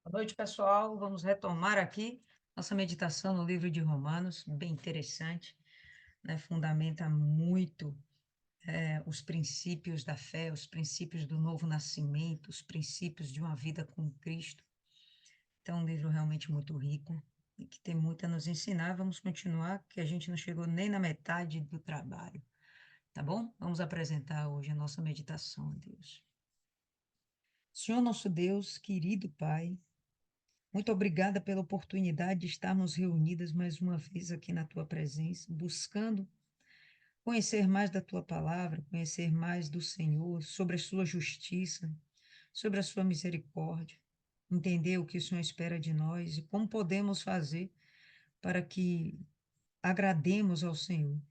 Boa noite, pessoal. Vamos retomar aqui nossa meditação no livro de Romanos, bem interessante, né? Fundamenta muito os princípios da fé, os princípios do novo nascimento, os princípios de uma vida com Cristo. Então, um livro realmente muito rico e que tem muito a nos ensinar. Vamos continuar, que a gente não chegou nem na metade do trabalho, tá bom? Vamos apresentar hoje a nossa meditação a Deus. Senhor nosso Deus, querido Pai, muito obrigada pela oportunidade de estarmos reunidas mais uma vez aqui na tua presença, buscando conhecer mais da tua palavra, conhecer mais do Senhor, sobre a sua justiça, sobre a sua misericórdia, entender o que o Senhor espera de nós e como podemos fazer para que agrademos ao Senhor.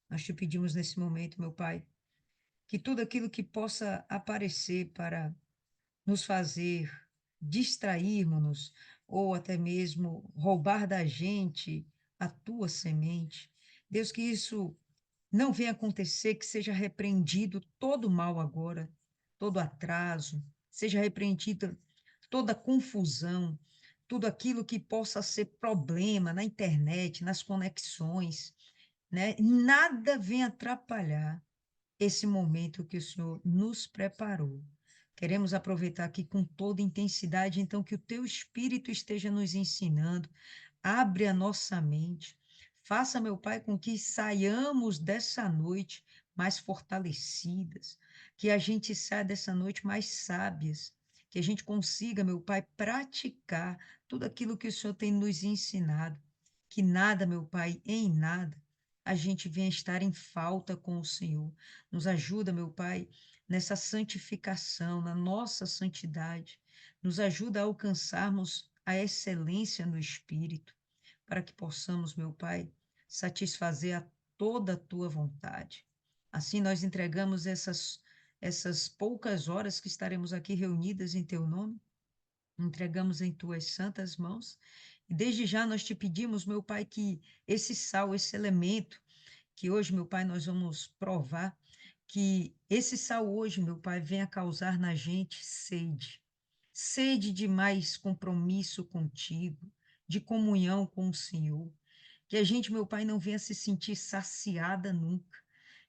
Nós te pedimos nesse momento, meu Pai, que tudo aquilo que possa aparecer para nos fazer distrairmos-nos ou até mesmo roubar da gente a tua semente. Deus, que isso não venha acontecer, que seja repreendido todo mal agora, todo atraso, seja repreendida toda confusão, tudo aquilo que possa ser problema na internet, nas conexões, né? Nada venha atrapalhar esse momento que o Senhor nos preparou. Queremos aproveitar aqui com toda intensidade, então, que o teu Espírito esteja nos ensinando, abre a nossa mente, faça, meu Pai, com que saiamos dessa noite mais fortalecidas, que a gente saia dessa noite mais sábias, que a gente consiga, meu Pai, praticar tudo aquilo que o Senhor tem nos ensinado, que nada, meu Pai, em nada, a gente venha estar em falta com o Senhor. Nos ajuda, meu Pai, nessa santificação, na nossa santidade. Nos ajuda a alcançarmos a excelência no Espírito, para que possamos, meu Pai, satisfazer a toda a tua vontade. Assim, nós entregamos essas poucas horas que estaremos aqui reunidas em teu nome, entregamos em tuas santas mãos. E desde já nós te pedimos, meu Pai, que esse sal, esse elemento, que hoje, meu Pai, nós vamos provar, que esse sal hoje, meu Pai, venha causar na gente sede, sede de mais compromisso contigo, de comunhão com o Senhor, que a gente, meu Pai, não venha se sentir saciada nunca,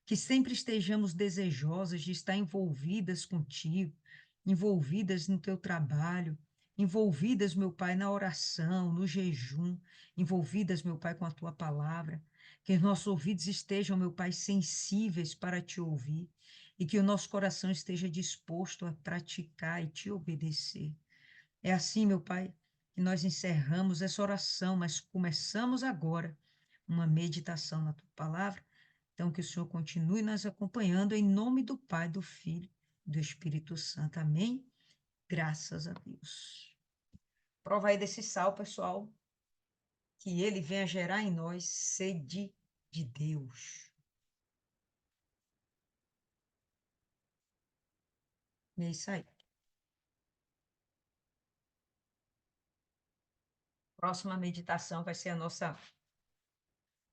que sempre estejamos desejosas de estar envolvidas contigo, envolvidas no teu trabalho, envolvidas, meu Pai, na oração, no jejum, envolvidas, meu Pai, com a tua palavra, que os nossos ouvidos estejam, meu Pai, sensíveis para te ouvir e que o nosso coração esteja disposto a praticar e te obedecer. É assim, meu Pai, que nós encerramos essa oração, mas começamos agora uma meditação na tua palavra. Então, que o Senhor continue nos acompanhando em nome do Pai, do Filho e do Espírito Santo. Amém? Graças a Deus. Prova aí desse sal, pessoal, que ele venha gerar em nós sede de Deus. E é isso aí. Próxima meditação vai ser a nossa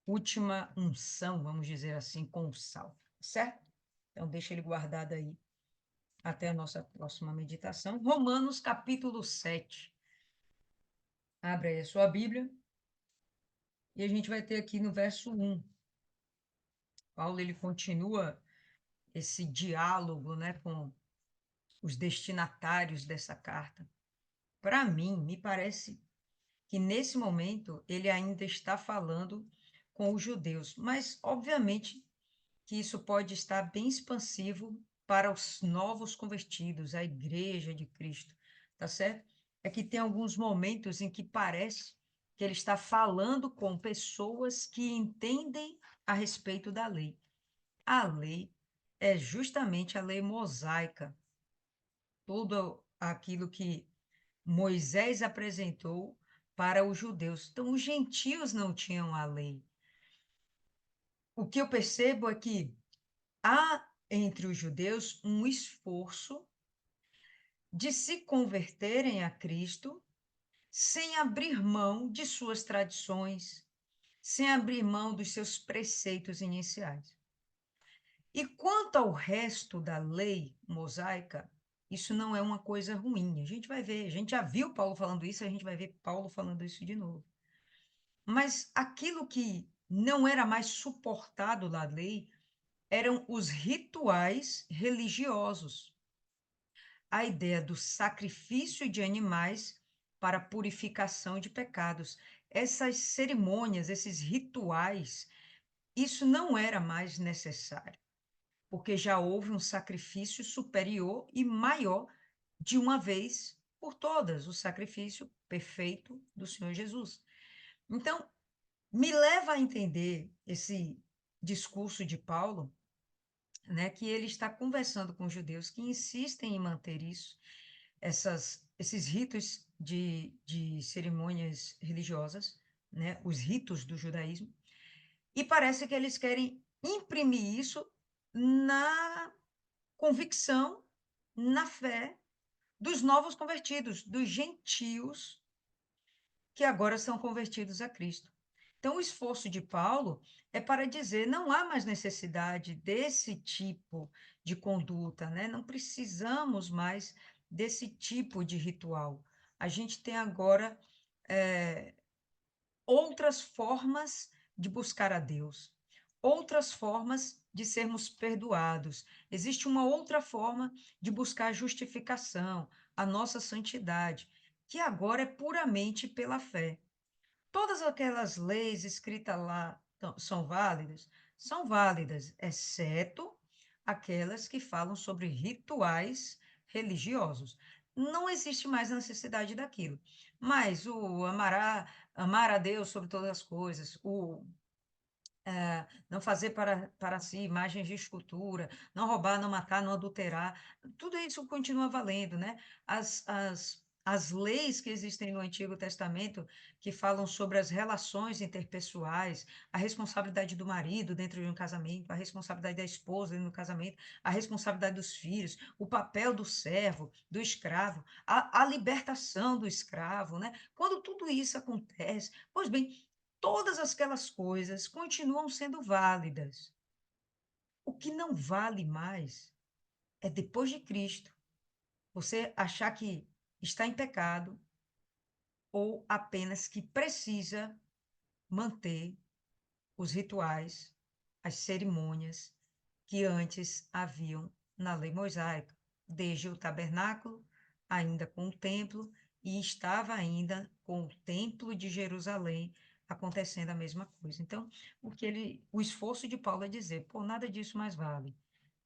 última unção, vamos dizer assim, com o sal, certo? Então, deixa ele guardado aí até a nossa próxima meditação. Romanos, capítulo 7. Abre aí a sua Bíblia e a gente vai ter aqui no verso 1. Paulo, ele continua esse diálogo, né, com os destinatários dessa carta. Para mim, me parece que nesse momento ele ainda está falando com os judeus, mas obviamente que isso pode estar bem expansivo para os novos convertidos, a igreja de Cristo, tá certo? É que tem alguns momentos em que parece que ele está falando com pessoas que entendem a respeito da lei. A lei é justamente a lei mosaica, tudo aquilo que Moisés apresentou para os judeus. Então, os gentios não tinham a lei. O que eu percebo é que há entre os judeus um esforço de se converterem a Cristo sem abrir mão de suas tradições, sem abrir mão dos seus preceitos iniciais. E quanto ao resto da lei mosaica, Isso não é uma coisa ruim. A gente vai ver, a gente já viu Paulo falando isso, a gente vai ver Paulo falando isso de novo. Mas aquilo que não era mais suportado na lei eram os rituais religiosos. A ideia do sacrifício de animais para purificação de pecados. Essas cerimônias, esses rituais, isso não era mais necessário, porque já houve um sacrifício superior e maior de uma vez por todas, o sacrifício perfeito do Senhor Jesus. Então, me leva a entender esse discurso de Paulo, né, que ele está conversando com os judeus que insistem em manter isso, esses ritos de cerimônias religiosas, né, os ritos do judaísmo, e parece que eles querem imprimir isso na convicção, na fé dos novos convertidos, dos gentios que agora são convertidos a Cristo. Então, o esforço de Paulo é para dizer: não há mais necessidade desse tipo de conduta, né? Não precisamos mais desse tipo de ritual. A gente tem agora outras formas de buscar a Deus, outras formas de sermos perdoados. Existe uma outra forma de buscar a justificação, a nossa santidade, que agora é puramente pela fé. Todas aquelas leis escritas lá são válidas? São válidas, exceto aquelas que falam sobre rituais religiosos. Não existe mais a necessidade daquilo. Mas o amar a Deus sobre todas as coisas, não fazer para si imagens de escultura, não roubar, não matar, não adulterar, tudo isso continua valendo, né? As leis que existem no Antigo Testamento, que falam sobre as relações interpessoais, a responsabilidade do marido dentro de um casamento, a responsabilidade da esposa dentro do casamento, a responsabilidade dos filhos, o papel do servo, do escravo, a libertação do escravo, né? Quando tudo isso acontece, pois bem, todas aquelas coisas continuam sendo válidas. O que não vale mais é, depois de Cristo, você achar que está em pecado ou apenas que precisa manter os rituais, as cerimônias que antes haviam na lei mosaica, desde o tabernáculo, ainda com o templo, e estava ainda com o templo de Jerusalém acontecendo a mesma coisa. Então, o esforço de Paulo é dizer, pô, nada disso mais vale,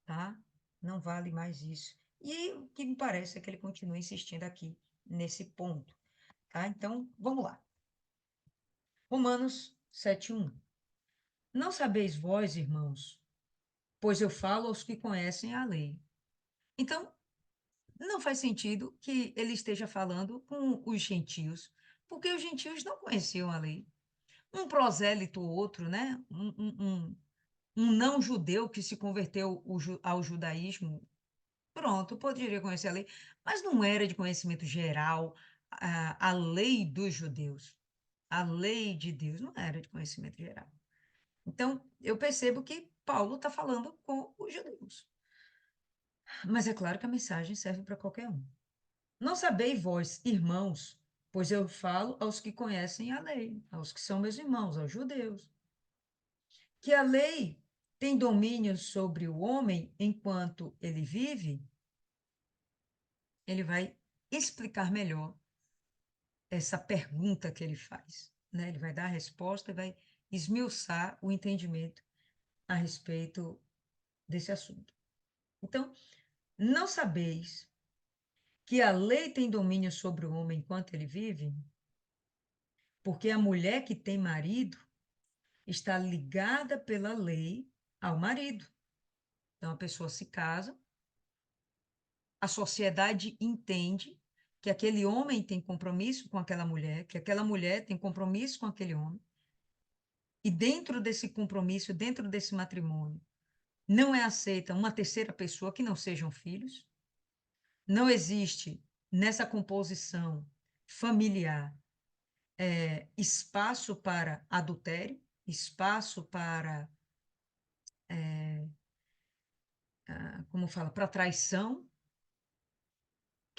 tá? Não vale mais isso. E o que me parece é que ele continua insistindo aqui nesse ponto, tá? Então, vamos lá. Romanos 7:1. Não sabeis vós, irmãos, pois eu falo aos que conhecem a lei. Então, não faz sentido que ele esteja falando com os gentios, porque os gentios não conheciam a lei. Um prosélito ou outro, né? Um não-judeu que se converteu ao judaísmo, pronto, poderia conhecer a lei, mas não era de conhecimento geral a lei dos judeus. A lei de Deus não era de conhecimento geral. Então, eu percebo que Paulo está falando com os judeus. Mas é claro que a mensagem serve para qualquer um. Não sabeis vós, irmãos, pois eu falo aos que conhecem a lei, aos que são meus irmãos, aos judeus, que a lei tem domínio sobre o homem enquanto ele vive. Ele vai explicar melhor essa pergunta que ele faz, né? Ele vai dar a resposta e vai esmiuçar o entendimento a respeito desse assunto. Então, não sabeis que a lei tem domínio sobre o homem enquanto ele vive? Porque a mulher que tem marido está ligada pela lei ao marido. Então, a pessoa se casa, a sociedade entende que aquele homem tem compromisso com aquela mulher, que aquela mulher tem compromisso com aquele homem, e dentro desse compromisso, dentro desse matrimônio, não é aceita uma terceira pessoa que não sejam filhos, não existe nessa composição familiar espaço para adultério, espaço para, como fala, para traição,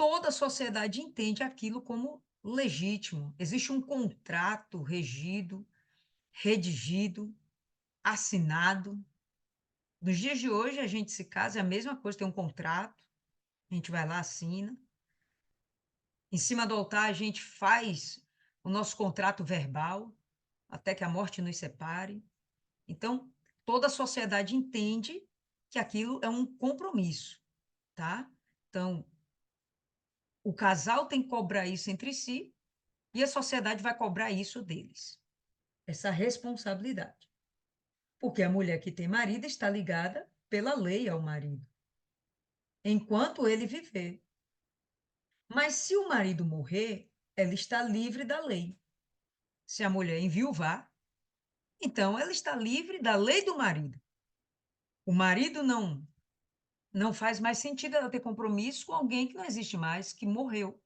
toda a sociedade entende aquilo como legítimo. Existe um contrato regido, redigido, assinado. Nos dias de hoje, a gente se casa, é a mesma coisa, tem um contrato, a gente vai lá, assina. Em cima do altar, a gente faz o nosso contrato verbal, até que a morte nos separe. Então, toda a sociedade entende que aquilo é um compromisso, tá? Então, o casal tem que cobrar isso entre si e a sociedade vai cobrar isso deles, essa responsabilidade. Porque a mulher que tem marido está ligada pela lei ao marido, enquanto ele viver. Mas se o marido morrer, ela está livre da lei. Se a mulher enviuvar, então ela está livre da lei do marido. O marido não faz mais sentido ela ter compromisso com alguém que não existe mais, que morreu,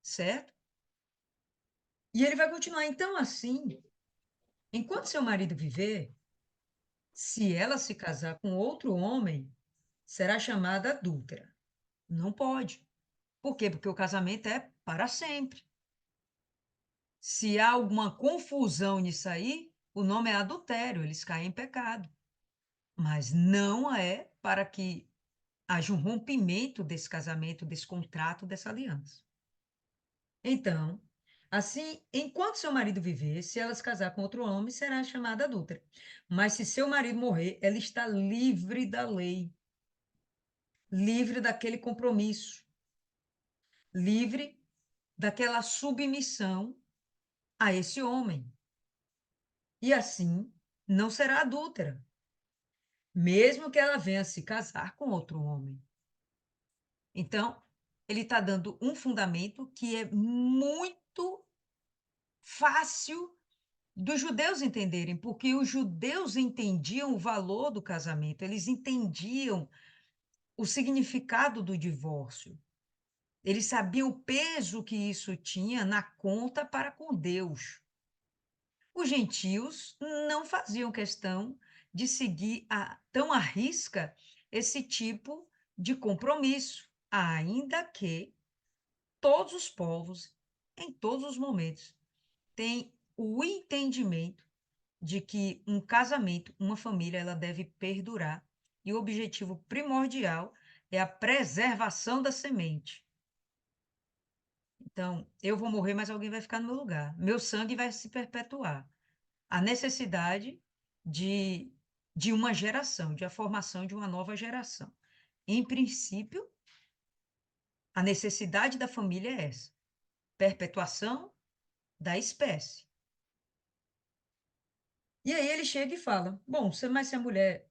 certo? E ele vai continuar. Então, assim, enquanto seu marido viver, se ela se casar com outro homem, será chamada adúltera. Não pode. Por quê? Porque o casamento é para sempre. Se há alguma confusão nisso aí, o nome é adultério, eles caem em pecado. Mas não é para que haja um rompimento desse casamento, desse contrato, dessa aliança. Então, assim, enquanto seu marido viver, se ela se casar com outro homem, será chamada adúltera. Mas se seu marido morrer, ela está livre da lei, livre daquele compromisso, livre daquela submissão a esse homem. E assim, não será adúltera, mesmo que ela venha se casar com outro homem. Então, ele está dando um fundamento que é muito fácil dos judeus entenderem, porque os judeus entendiam o valor do casamento, eles entendiam o significado do divórcio, eles sabiam o peso que isso tinha na conta para com Deus. Os gentios não faziam questão de seguir tão à risca esse tipo de compromisso, ainda que todos os povos, em todos os momentos, têm o entendimento de que um casamento, uma família, ela deve perdurar. E o objetivo primordial é a preservação da semente. Então, eu vou morrer, mas alguém vai ficar no meu lugar. Meu sangue vai se perpetuar. A necessidade de, de uma geração, de a formação de uma nova geração. Em princípio, a necessidade da família é essa: perpetuação da espécie. E aí ele chega e fala: bom, mas se a mulher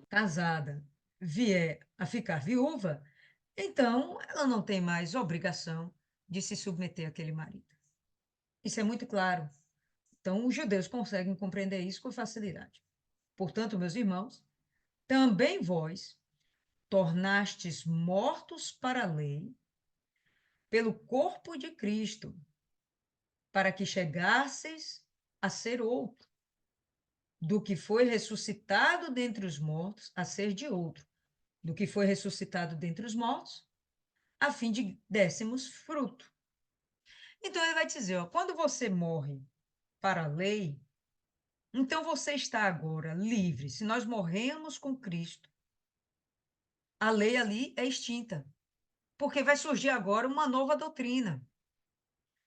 casada vier a ficar viúva, então ela não tem mais obrigação de se submeter àquele marido. Isso é muito claro. Então, os judeus conseguem compreender isso com facilidade. Portanto, meus irmãos, também vós tornastes mortos para a lei pelo corpo de Cristo, para que chegasseis a ser outro, do que foi ressuscitado dentre os mortos, a ser de outro, do que foi ressuscitado dentre os mortos, a fim de dessemos fruto. Então ele vai dizer, ó, quando você morre para a lei, então você está agora livre. Se nós morremos com Cristo, a lei ali é extinta, porque vai surgir agora uma nova doutrina.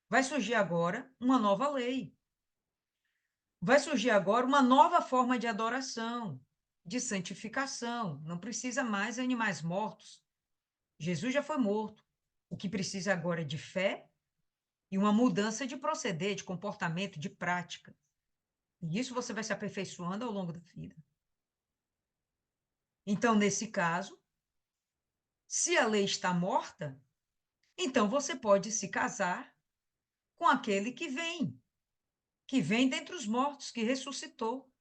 Vai surgir agora uma nova lei. Vai surgir agora uma nova forma de adoração, de santificação. Não precisa mais animais mortos. Jesus já foi morto. O que precisa agora é de fé e uma mudança de proceder, de comportamento, de prática. E isso você vai se aperfeiçoando ao longo da vida. Então, nesse caso, se a lei está morta, então você pode se casar com aquele que vem dentre os mortos, que ressuscitou.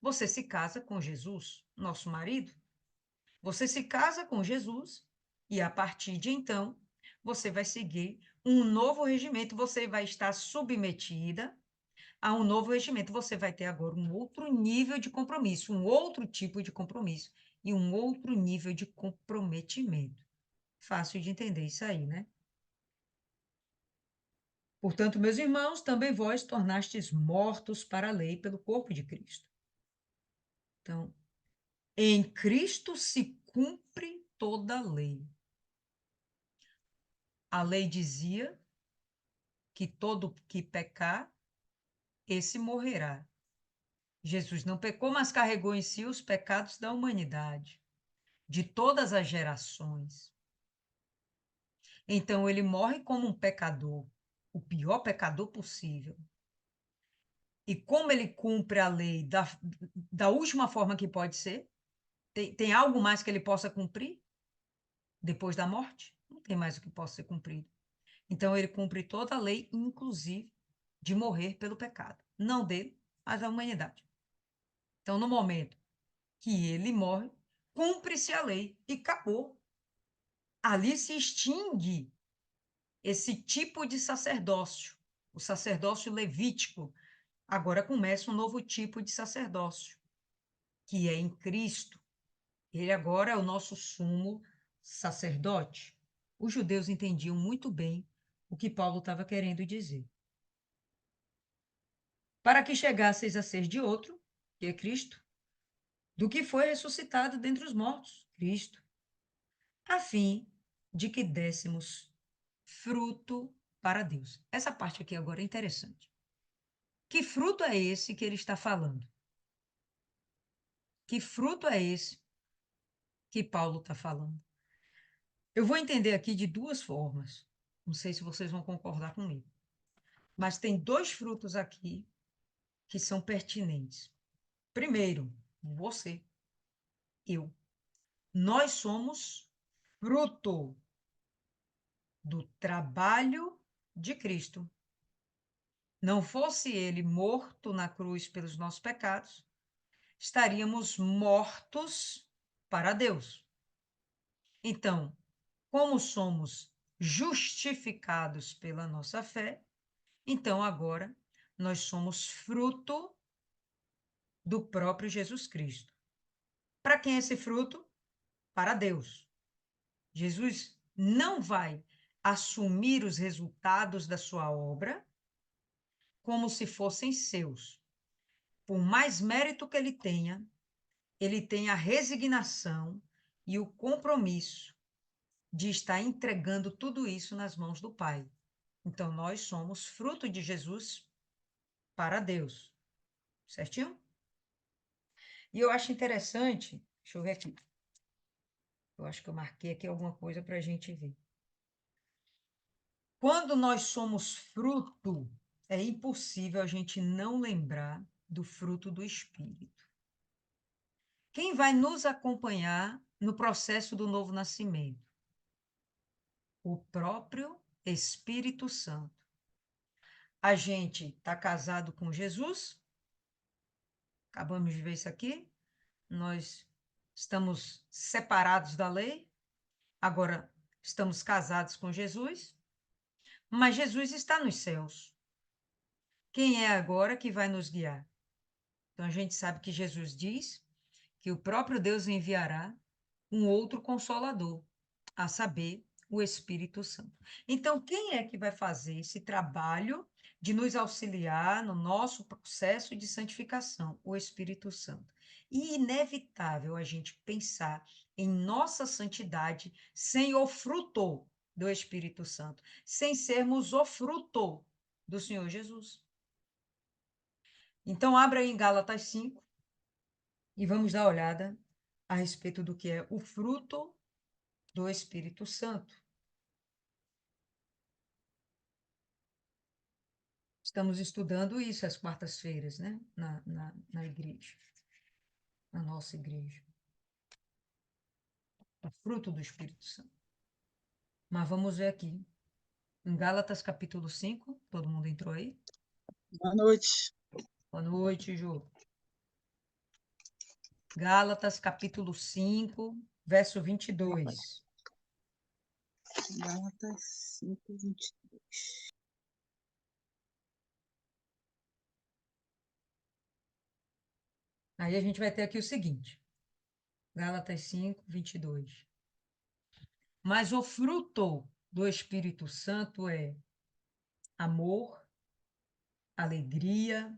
Você se casa com Jesus, nosso marido. Você se casa com Jesus e, a partir de então, você vai seguir um novo regimento, você vai estar submetida a um novo regimento. Você vai ter agora um outro nível de compromisso, um outro tipo de compromisso e um outro nível de comprometimento. Fácil de entender isso aí, né? Portanto, meus irmãos, também vós tornastes mortos para a lei pelo corpo de Cristo. Então, em Cristo se cumpre toda a lei. A lei dizia que todo que pecar, esse morrerá. Jesus não pecou, mas carregou em si os pecados da humanidade, de todas as gerações. Então, ele morre como um pecador, o pior pecador possível. E como ele cumpre a lei da última forma que pode ser, tem algo mais que ele possa cumprir depois da morte? Não tem mais o que possa ser cumprido. Então, ele cumpre toda a lei, inclusive de morrer pelo pecado. Não dele, mas da humanidade. Então, no momento que ele morre, cumpre-se a lei e acabou. Ali se extingue esse tipo de sacerdócio, o sacerdócio levítico. Agora começa um novo tipo de sacerdócio, que é em Cristo. Ele agora é o nosso sumo sacerdote. Os judeus entendiam muito bem o que Paulo estava querendo dizer. Para que chegasseis a ser de outro, que é Cristo, do que foi ressuscitado dentre os mortos, Cristo, a fim de que dessemos fruto para Deus. Essa parte aqui agora é interessante. Que fruto é esse que ele está falando? Que fruto é esse que Paulo está falando? Eu vou entender aqui de duas formas. Não sei se vocês vão concordar comigo. Mas tem dois frutos aqui que são pertinentes. Primeiro, você, eu. Nós somos fruto do trabalho de Cristo. Não fosse ele morto na cruz pelos nossos pecados, estaríamos mortos para Deus. Então, como somos justificados pela nossa fé, então agora nós somos fruto do próprio Jesus Cristo. Para quem é esse fruto? Para Deus. Jesus não vai assumir os resultados da sua obra como se fossem seus. Por mais mérito que ele tem a resignação e o compromisso de estar entregando tudo isso nas mãos do Pai. Então, nós somos fruto de Jesus para Deus. Certinho? E eu acho interessante, deixa eu ver aqui. Eu acho que eu marquei aqui alguma coisa para a gente ver. Quando nós somos fruto, é impossível a gente não lembrar do fruto do Espírito. Quem vai nos acompanhar no processo do novo nascimento? O próprio Espírito Santo. A gente está casado com Jesus, acabamos de ver isso aqui, nós estamos separados da lei, agora estamos casados com Jesus, mas Jesus está nos céus. Quem é agora que vai nos guiar? Então a gente sabe que Jesus diz que o próprio Deus enviará um outro consolador, a saber, o Espírito Santo. Então, quem é que vai fazer esse trabalho de nos auxiliar no nosso processo de santificação? O Espírito Santo. E inevitável a gente pensar em nossa santidade sem o fruto do Espírito Santo, sem sermos o fruto do Senhor Jesus. Então, abra aí em Gálatas 5 e vamos dar uma olhada a respeito do que é o fruto do Espírito Santo. Estamos estudando isso às quartas-feiras, né? Na igreja, na nossa igreja. O fruto do Espírito Santo. Mas vamos ver aqui. Em Gálatas capítulo 5, todo mundo entrou aí? Boa noite. Boa noite, Ju. Gálatas capítulo 5, verso 22. Gálatas 5:20. Aí a gente vai ter aqui o seguinte. Gálatas 5, 22. Mas o fruto do Espírito Santo é amor, alegria,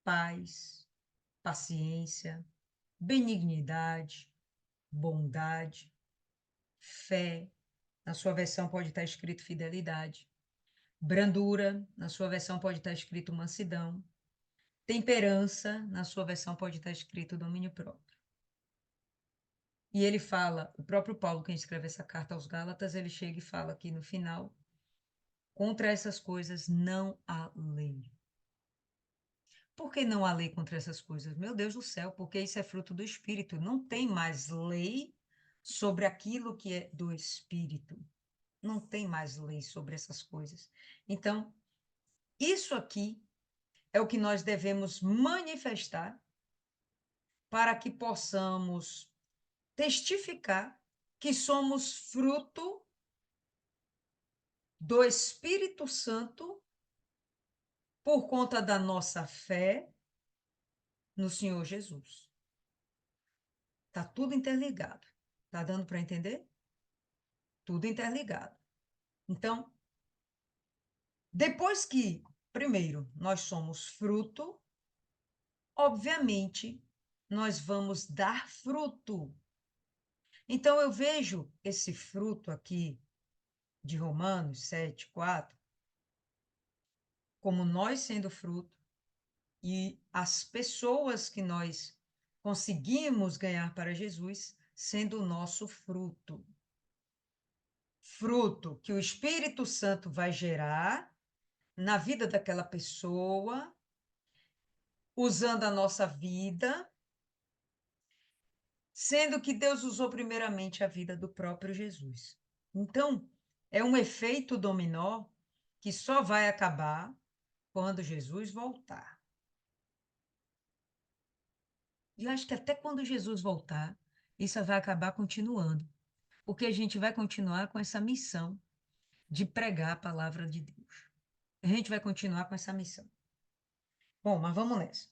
paz, paciência, benignidade, bondade, fé. Na sua versão pode estar escrito fidelidade. Brandura, na sua versão pode estar escrito mansidão. Temperança, na sua versão pode estar escrito domínio próprio. E ele fala, o próprio Paulo, quem escreve essa carta aos Gálatas, ele chega e fala aqui no final, contra essas coisas não há lei. Por que não há lei contra essas coisas? Meu Deus do céu, porque isso é fruto do Espírito. Não tem mais lei sobre aquilo que é do Espírito. Não tem mais lei sobre essas coisas. Então, isso aqui é o que nós devemos manifestar para que possamos testificar que somos fruto do Espírito Santo por conta da nossa fé no Senhor Jesus. Tá tudo interligado. Tá dando para entender? Tudo interligado. Então, depois que, primeiro, nós somos fruto, obviamente, nós vamos dar fruto. Então, eu vejo esse fruto aqui de Romanos 7:4 como nós sendo fruto e as pessoas que nós conseguimos ganhar para Jesus sendo o nosso fruto. Fruto que o Espírito Santo vai gerar na vida daquela pessoa, usando a nossa vida, sendo que Deus usou primeiramente a vida do próprio Jesus. Então, é um efeito dominó que só vai acabar quando Jesus voltar. E eu acho que até quando Jesus voltar, isso vai acabar continuando, porque a gente vai continuar com essa missão de pregar a palavra de Deus. A gente vai continuar com essa missão. Bom, mas vamos nessa.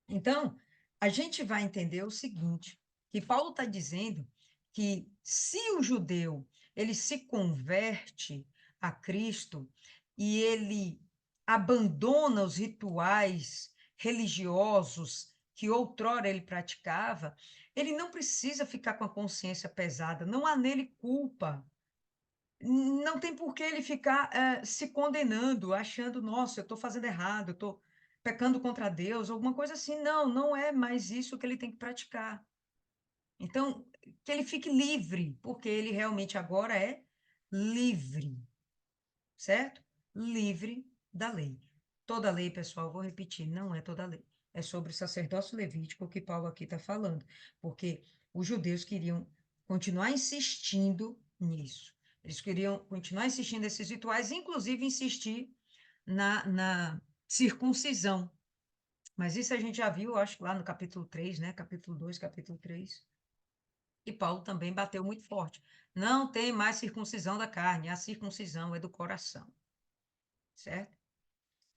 Então, a gente vai entender o seguinte, que Paulo está dizendo que se o judeu ele se converte a Cristo e ele abandona os rituais religiosos que outrora ele praticava, ele não precisa ficar com a consciência pesada, não há nele culpa. Não tem por que ele ficar se condenando, achando, nossa, eu estou fazendo errado, eu estou pecando contra Deus, alguma coisa assim. Não, não é mais isso que ele tem que praticar. Então, que ele fique livre, porque ele realmente agora é livre, certo? Livre da lei. Toda lei, pessoal, vou repetir, não é toda lei. É sobre o sacerdócio levítico que Paulo aqui está falando, porque os judeus queriam continuar insistindo nisso. Eles queriam continuar insistindo nesses rituais, inclusive insistir na circuncisão. Mas isso a gente já viu, acho, lá no capítulo 3, né? Capítulo 2, capítulo 3. E Paulo também bateu muito forte. Não tem mais circuncisão da carne, a circuncisão é do coração. Certo?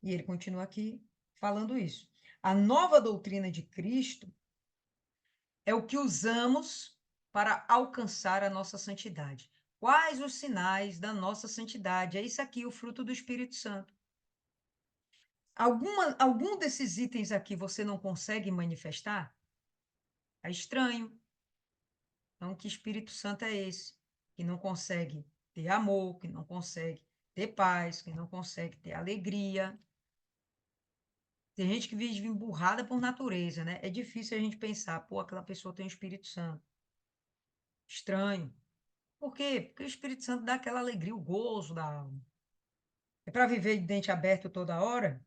E ele continua aqui falando isso. A nova doutrina de Cristo é o que usamos para alcançar a nossa santidade. Quais os sinais da nossa santidade? É isso aqui, o fruto do Espírito Santo. Algum desses itens aqui você não consegue manifestar? É estranho. Então, que Espírito Santo é esse? Que não consegue ter amor, que não consegue ter paz, que não consegue ter alegria. Tem gente que vive emburrada por natureza, né? É difícil a gente pensar, pô, aquela pessoa tem o Espírito Santo. Estranho. Por quê? Porque o Espírito Santo dá aquela alegria, o gozo da alma. É para viver de dente aberto toda hora?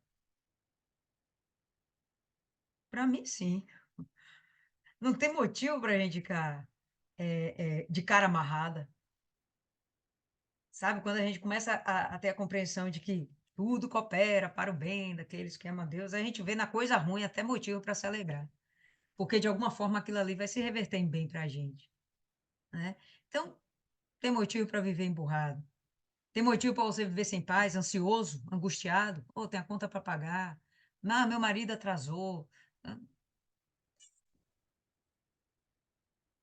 Para mim, sim. Não tem motivo para a gente ficar de cara amarrada. Sabe? Quando a gente começa a ter a compreensão de que tudo coopera para o bem daqueles que amam a Deus, a gente vê na coisa ruim até motivo para se alegrar. Porque, de alguma forma, aquilo ali vai se reverter em bem para a gente. Né? Então, tem motivo para viver emburrado. Tem motivo para você viver sem paz, ansioso, angustiado. Ou tem a conta para pagar. Ah, meu marido atrasou.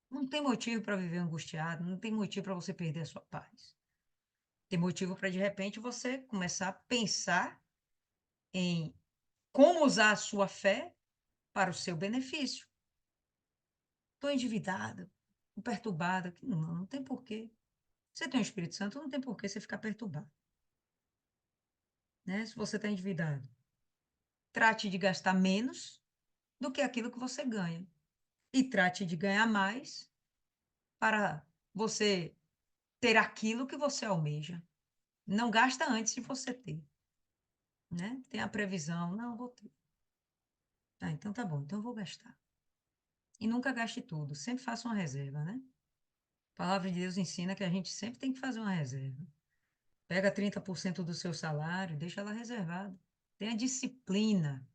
Não tem motivo para viver angustiado, não tem motivo para você perder a sua paz. Tem motivo para, de repente, você começar a pensar em como usar a sua fé para o seu benefício. Estou endividada, estou perturbada. Não tem porquê. Você tem o Espírito Santo, não tem porquê você ficar perturbado, né? Se você está endividado, trate de gastar menos do que aquilo que você ganha. E trate de ganhar mais para você ter aquilo que você almeja. Não gasta antes de você ter, né? Tem a previsão, não, vou ter. Ah, então tá bom, então eu vou gastar. E nunca gaste tudo, sempre faça uma reserva, né? A palavra de Deus ensina que a gente sempre tem que fazer uma reserva. Pega 30% do seu salário, deixa lá reservado. Tenha disciplina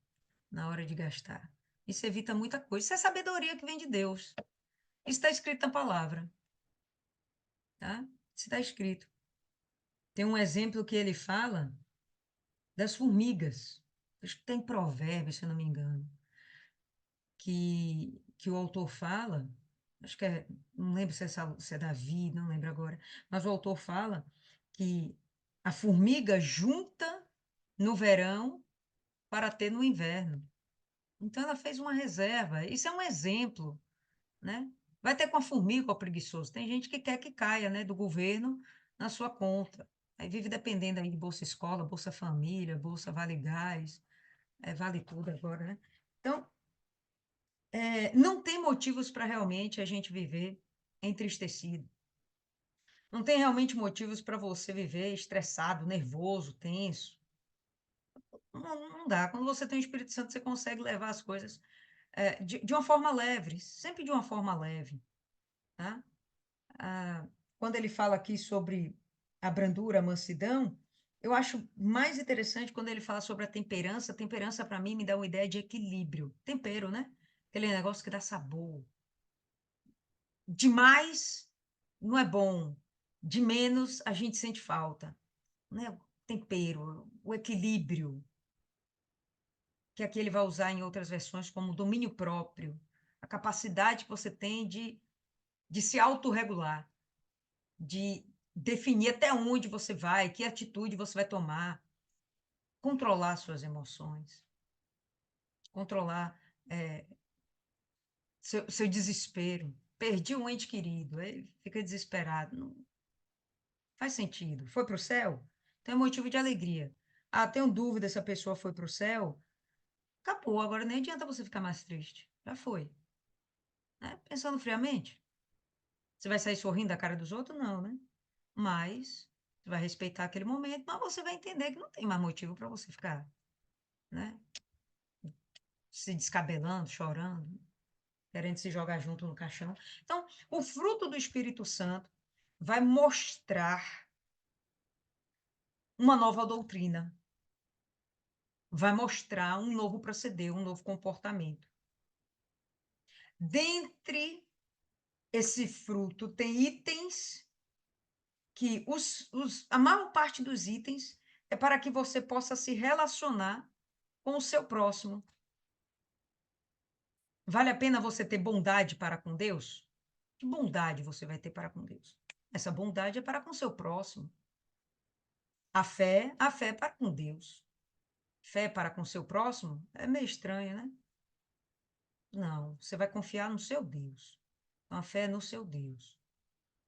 na hora de gastar. Isso evita muita coisa. Isso é sabedoria que vem de Deus. Isso está escrito na palavra, tá? Isso está escrito. Tem um exemplo que ele fala das formigas. Acho que tem provérbio, se eu não me engano, que o autor fala, acho que é, não lembro se é Davi, não lembro agora, mas o autor fala que a formiga junta no verão para ter no inverno. Então ela fez uma reserva. Isso é um exemplo, né? Vai ter com a formiga ou preguiçoso. Tem gente que quer que caia, né, do governo na sua conta. Aí vive dependendo aí de Bolsa Escola, Bolsa Família, Bolsa Vale Gás, vale tudo agora, né? Então, não tem motivos para realmente a gente viver entristecido. Não tem realmente motivos para você viver estressado, nervoso, tenso. Não dá. Quando você tem o Espírito Santo, você consegue levar as coisas de uma forma leve, sempre de uma forma leve, tá? Ah, quando ele fala aqui sobre a brandura, a mansidão, eu acho mais interessante quando ele fala sobre a temperança. Temperança, para mim, me dá uma ideia de equilíbrio. Tempero, né? Aquele negócio que dá sabor. Demais não é bom. De menos a gente sente falta. Né? O tempero, o equilíbrio, que aqui ele vai usar em outras versões como domínio próprio. A capacidade que você tem de se autorregular, de definir até onde você vai, que atitude você vai tomar, controlar suas emoções, controlar seu desespero. Perdi um ente querido, aí fica desesperado. Não faz sentido. Foi para o céu? Então é motivo de alegria. Ah, tenho dúvida se a pessoa foi para o céu? Acabou, agora nem adianta você ficar mais triste. Já foi. Né? Pensando friamente, você vai sair sorrindo da cara dos outros? Não, né? Mas você vai respeitar aquele momento, mas você vai entender que não tem mais motivo para você ficar, né? Se descabelando, chorando, querendo se jogar junto no caixão. Então, o fruto do Espírito Santo vai mostrar uma nova doutrina, vai mostrar um novo proceder, um novo comportamento. Dentre esse fruto tem itens que a maior parte dos itens é para que você possa se relacionar com o seu próximo. Vale a pena você ter bondade para com Deus? Que bondade você vai ter para com Deus? Essa bondade é para com o seu próximo. A fé é para com Deus. Fé para com o seu próximo é meio estranho, né? Não, você vai confiar no seu Deus. A fé é no seu Deus.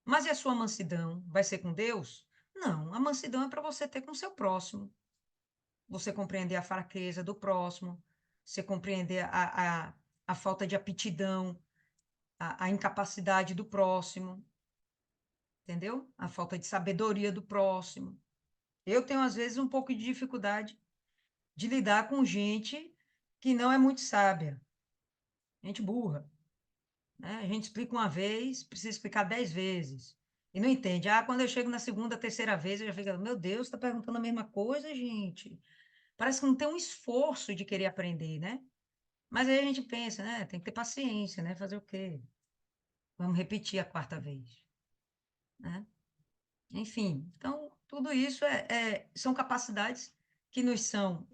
Mas e a sua mansidão? Vai ser com Deus? Não, a mansidão é para você ter com o seu próximo. Você compreender a fraqueza do próximo, você compreender a falta de aptidão, a incapacidade do próximo, entendeu? A falta de sabedoria do próximo. Eu tenho, às vezes, um pouco de dificuldade de lidar com gente que não é muito sábia, gente burra, né? A gente explica uma vez, precisa explicar 10 vezes. E não entende. Ah, quando eu chego na segunda, terceira vez, eu já fico, meu Deus, está perguntando a mesma coisa, gente. Parece que não tem um esforço de querer aprender, né? Mas aí a gente pensa, né? Tem que ter paciência, né? Fazer o quê? Vamos repetir a quarta vez, né? Enfim, então, tudo isso são capacidades que nos são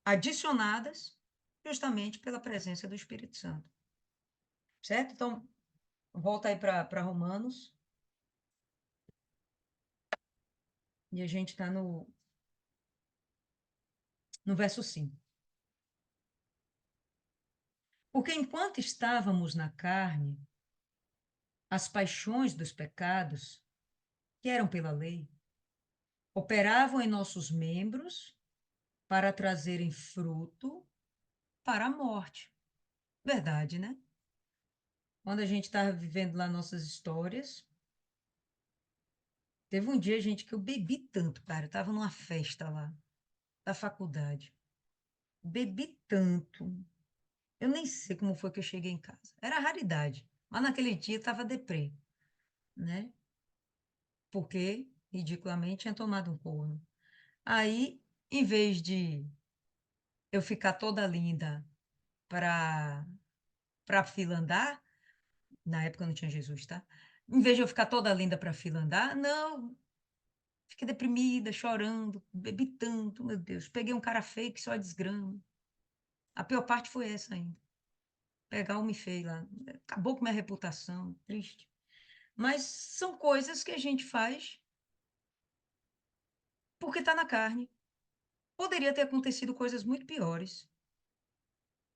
adicionadas justamente pela presença do Espírito Santo, certo? Então, volta aí para Romanos. E a gente está no verso 5. Porque enquanto estávamos na carne, as paixões dos pecados, que eram pela lei, operavam em nossos membros para trazerem fruto para a morte. Verdade, né? Quando a gente estava vivendo lá nossas histórias, teve um dia, gente, que eu bebi tanto, cara. Eu estava numa festa lá, da faculdade. Bebi tanto. Eu nem sei como foi que eu cheguei em casa. Era raridade. Mas naquele dia estava deprê, né? Porque, ridiculamente, tinha tomado um corno. Aí, em vez de eu ficar toda linda para fila andar, na época não tinha Jesus, tá? Em vez de eu ficar toda linda para fila andar, não, fiquei deprimida, chorando, bebi tanto, meu Deus. Peguei um cara feio que só desgrama. A pior parte foi essa ainda. Pegar o me feio lá. Acabou com minha reputação, triste. Mas são coisas que a gente faz porque está na carne. Poderia ter acontecido coisas muito piores,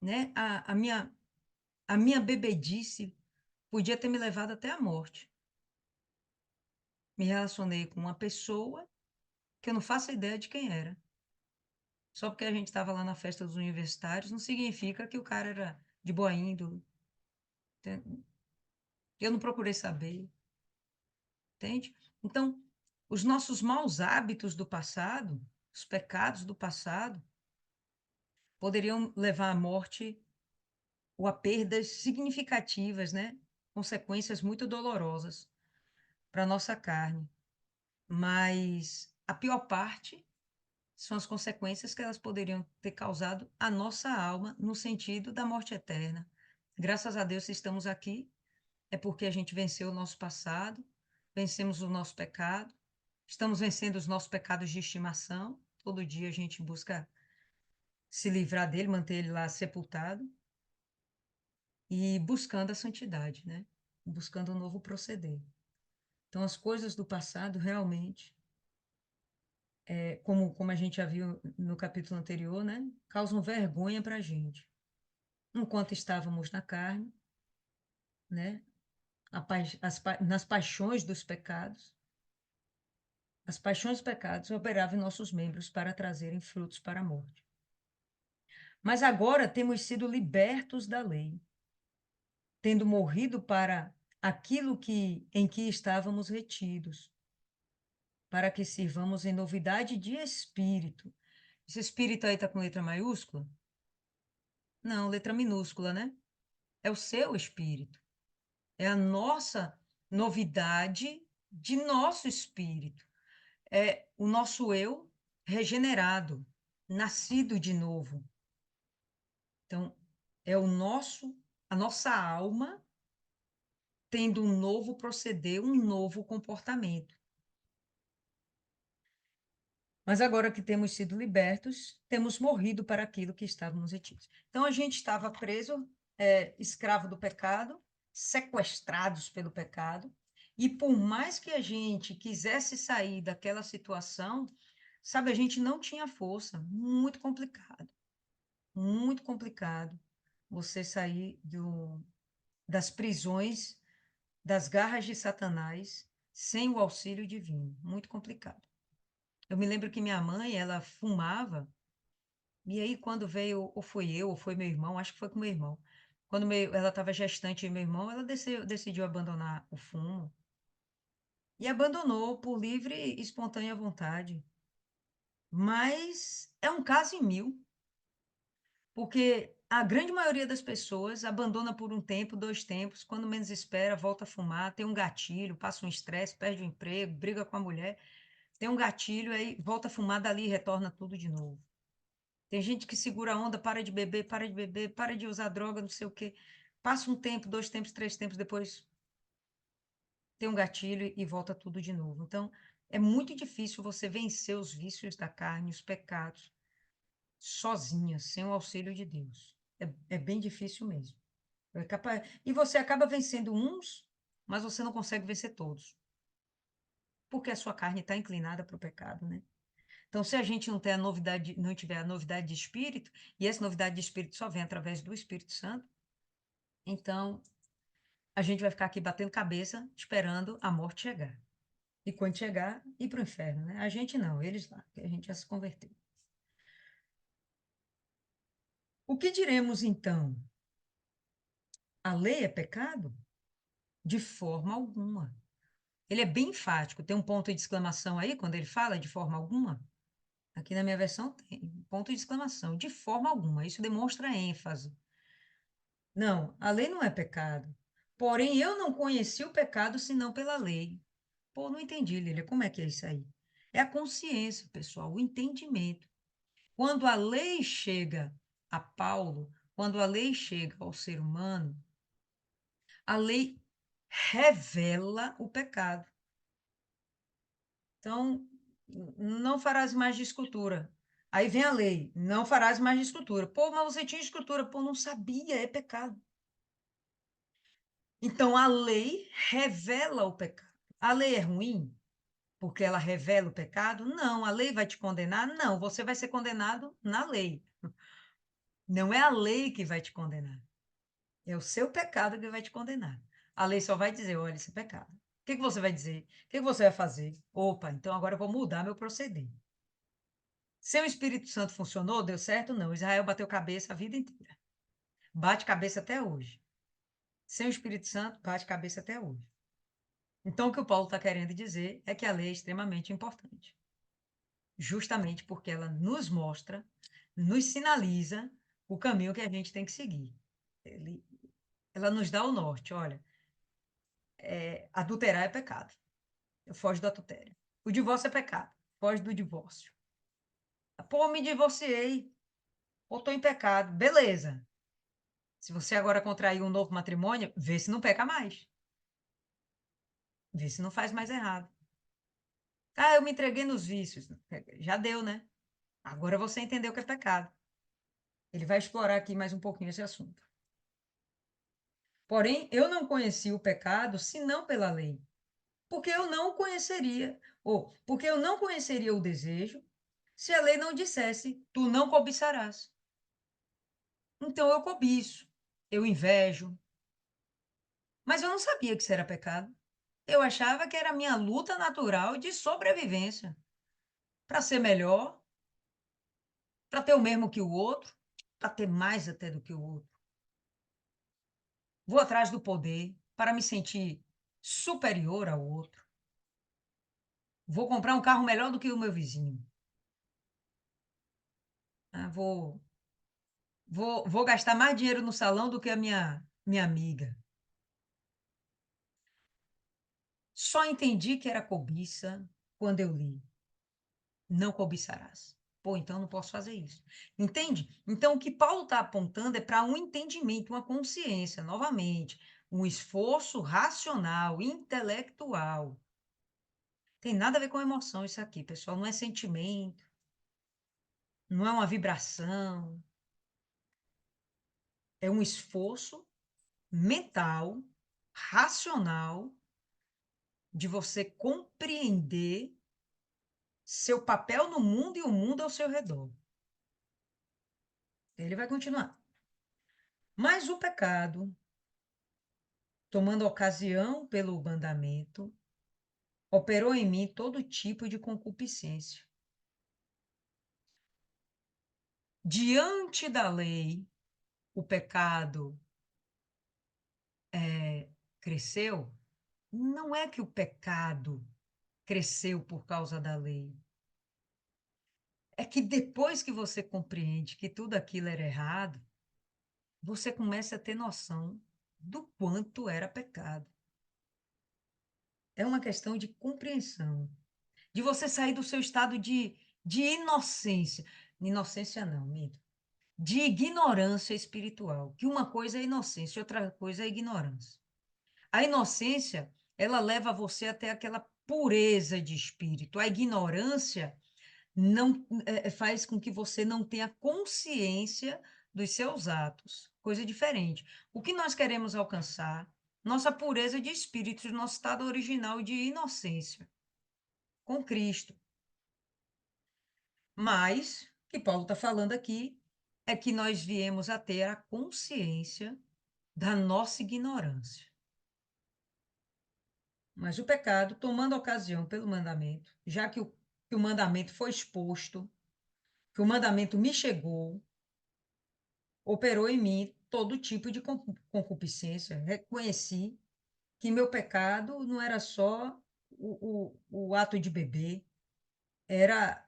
né? A minha bebedice podia ter me levado até a morte. Me relacionei com uma pessoa que eu não faço ideia de quem era. Só porque a gente estava lá na festa dos universitários, não significa que o cara era de boa índole. Eu não procurei saber, entende? Então, os nossos maus hábitos do passado, os pecados do passado, poderiam levar à morte ou a perdas significativas, né? Consequências muito dolorosas para a nossa carne. Mas a pior parte são as consequências que elas poderiam ter causado à nossa alma, no sentido da morte eterna. Graças a Deus, se estamos aqui, é porque a gente venceu o nosso passado, vencemos o nosso pecado, estamos vencendo os nossos pecados de estimação. Todo dia a gente busca se livrar dele, manter ele lá sepultado e buscando a santidade, né? Buscando um novo proceder. Então, as coisas do passado realmente, como a gente já viu no capítulo anterior, né? Causam vergonha para a gente. Enquanto estávamos na carne, né? Nas paixões dos pecados, as paixões dos pecados operavam em nossos membros para trazerem frutos para a morte. Mas agora temos sido libertos da lei, tendo morrido para aquilo em que estávamos retidos, para que sirvamos em novidade de espírito. Esse espírito aí está com letra maiúscula? Não, letra minúscula, né? É o seu espírito. É a nossa novidade de nosso espírito. É o nosso eu regenerado, nascido de novo. Então, é a nossa alma tendo um novo proceder, um novo comportamento. Mas agora que temos sido libertos, temos morrido para aquilo que estávamos retidos. Então, a gente estava preso, escravo do pecado, sequestrados pelo pecado, e por mais que a gente quisesse sair daquela situação, sabe, a gente não tinha força, muito complicado você sair das prisões, das garras de Satanás, sem o auxílio divino, muito complicado. Eu me lembro que minha mãe, ela fumava, e aí quando veio, ou foi eu, ou foi meu irmão, acho que foi com meu irmão. Quando ela estava gestante de meu irmão, ela decidiu abandonar o fumo. E abandonou por livre e espontânea vontade. Mas é um caso em mil, porque a grande maioria das pessoas abandona por um tempo, dois tempos, quando menos espera, volta a fumar, tem um gatilho, passa um estresse, perde o emprego, briga com a mulher, tem um gatilho, aí volta a fumar, dali retorna tudo de novo. Tem gente que segura a onda, para de beber, para de usar droga, não sei o quê. Passa um tempo, dois tempos, três tempos, depois tem um gatilho e volta tudo de novo. Então, é muito difícil você vencer os vícios da carne, os pecados, sozinha, sem o auxílio de Deus. É bem difícil mesmo. E você acaba vencendo uns mas você não consegue vencer todos, porque a sua carne está inclinada para o pecado, né? Então, se a gente não tem a novidade, não tiver a novidade de espírito, e essa novidade de espírito só vem através do Espírito Santo, então a gente vai ficar aqui batendo cabeça, esperando a morte chegar. E quando chegar, ir para o inferno, né? A gente não, eles lá, que a gente já se converteu. O que diremos então? A lei é pecado? De forma alguma. Ele é bem enfático. Tem um ponto de exclamação aí, quando ele fala de forma alguma? Aqui na minha versão tem um ponto de exclamação. De forma alguma. Isso demonstra ênfase. Não, a lei não é pecado. Porém, eu não conheci o pecado senão pela lei. Pô, não entendi, Lília. Como é que é isso aí? É a consciência, pessoal, o entendimento. Quando a lei chega a Paulo, quando a lei chega ao ser humano, a lei revela o pecado. Então, não farás mais de escultura. Aí vem a lei, não farás mais de escultura. Pô, mas você tinha escultura. Pô, não sabia, é pecado. Então, a lei revela o pecado. A lei é ruim porque ela revela o pecado? Não. A lei vai te condenar? Não. Você vai ser condenado na lei. Não é a lei que vai te condenar. É o seu pecado que vai te condenar. A lei só vai dizer: olha, esse é pecado. O que que você vai dizer? O que que você vai fazer? Opa, então agora eu vou mudar meu proceder. Seu Espírito Santo funcionou? Deu certo? Não. Israel bateu cabeça a vida inteira. Bate cabeça até hoje. Sem o Espírito Santo, bate cabeça até hoje. Então, o que o Paulo está querendo dizer é que a lei é extremamente importante. Justamente porque ela nos mostra, nos sinaliza o caminho que a gente tem que seguir. Ela nos dá o norte. Olha, adulterar é pecado. Foge do adultério. O divórcio é pecado. Foge do divórcio. Pô, me divorciei. Ou estou em pecado. Beleza. Se você agora contrair um novo matrimônio, vê se não peca mais. Vê se não faz mais errado. Ah, eu me entreguei nos vícios. Já deu, né? Agora você entendeu o que é pecado. Ele vai explorar aqui mais um pouquinho esse assunto. Porém, eu não conheci o pecado senão pela lei. Porque eu não o conheceria, ou porque eu não conheceria o desejo, se a lei não dissesse, tu não cobiçarás. Então eu cobiço, eu invejo. Mas eu não sabia que isso era pecado. Eu achava que era a minha luta natural de sobrevivência, para ser melhor, para ter o mesmo que o outro, para ter mais até do que o outro. Vou atrás do poder para me sentir superior ao outro. Vou comprar um carro melhor do que o meu vizinho. Ah, vou gastar mais dinheiro no salão do que a minha amiga. Só entendi que era cobiça quando eu li. Não cobiçarás. Pô, então não posso fazer isso. Entende? Então, o que Paulo está apontando é para um entendimento, uma consciência, novamente, um esforço racional, intelectual. Tem nada a ver com emoção isso aqui, pessoal. Não é sentimento, não é uma vibração. É um esforço mental, racional, de você compreender seu papel no mundo e o mundo ao seu redor. Ele vai continuar. Mas o pecado, tomando ocasião pelo mandamento, operou em mim todo tipo de concupiscência. Diante da lei, o pecado cresceu? Não é que o pecado cresceu por causa da lei. É que depois que você compreende que tudo aquilo era errado, você começa a ter noção do quanto era pecado. É uma questão de compreensão, de você sair do seu estado de inocência. Inocência não, minto. De ignorância espiritual. Que uma coisa é inocência, outra coisa é ignorância. A inocência, ela leva você até aquela pureza de espírito. A ignorância não faz com que você não tenha consciência dos seus atos. Coisa diferente. O que nós queremos alcançar? nossa pureza de espírito, nosso estado original de inocência com Cristo. Mas, o que Paulo está falando aqui é que nós viemos a ter a consciência da nossa ignorância. Mas o pecado, tomando ocasião pelo mandamento, já que o mandamento foi exposto, que o mandamento me chegou, operou em mim todo tipo de concupiscência. Reconheci que meu pecado não era só o ato de beber, era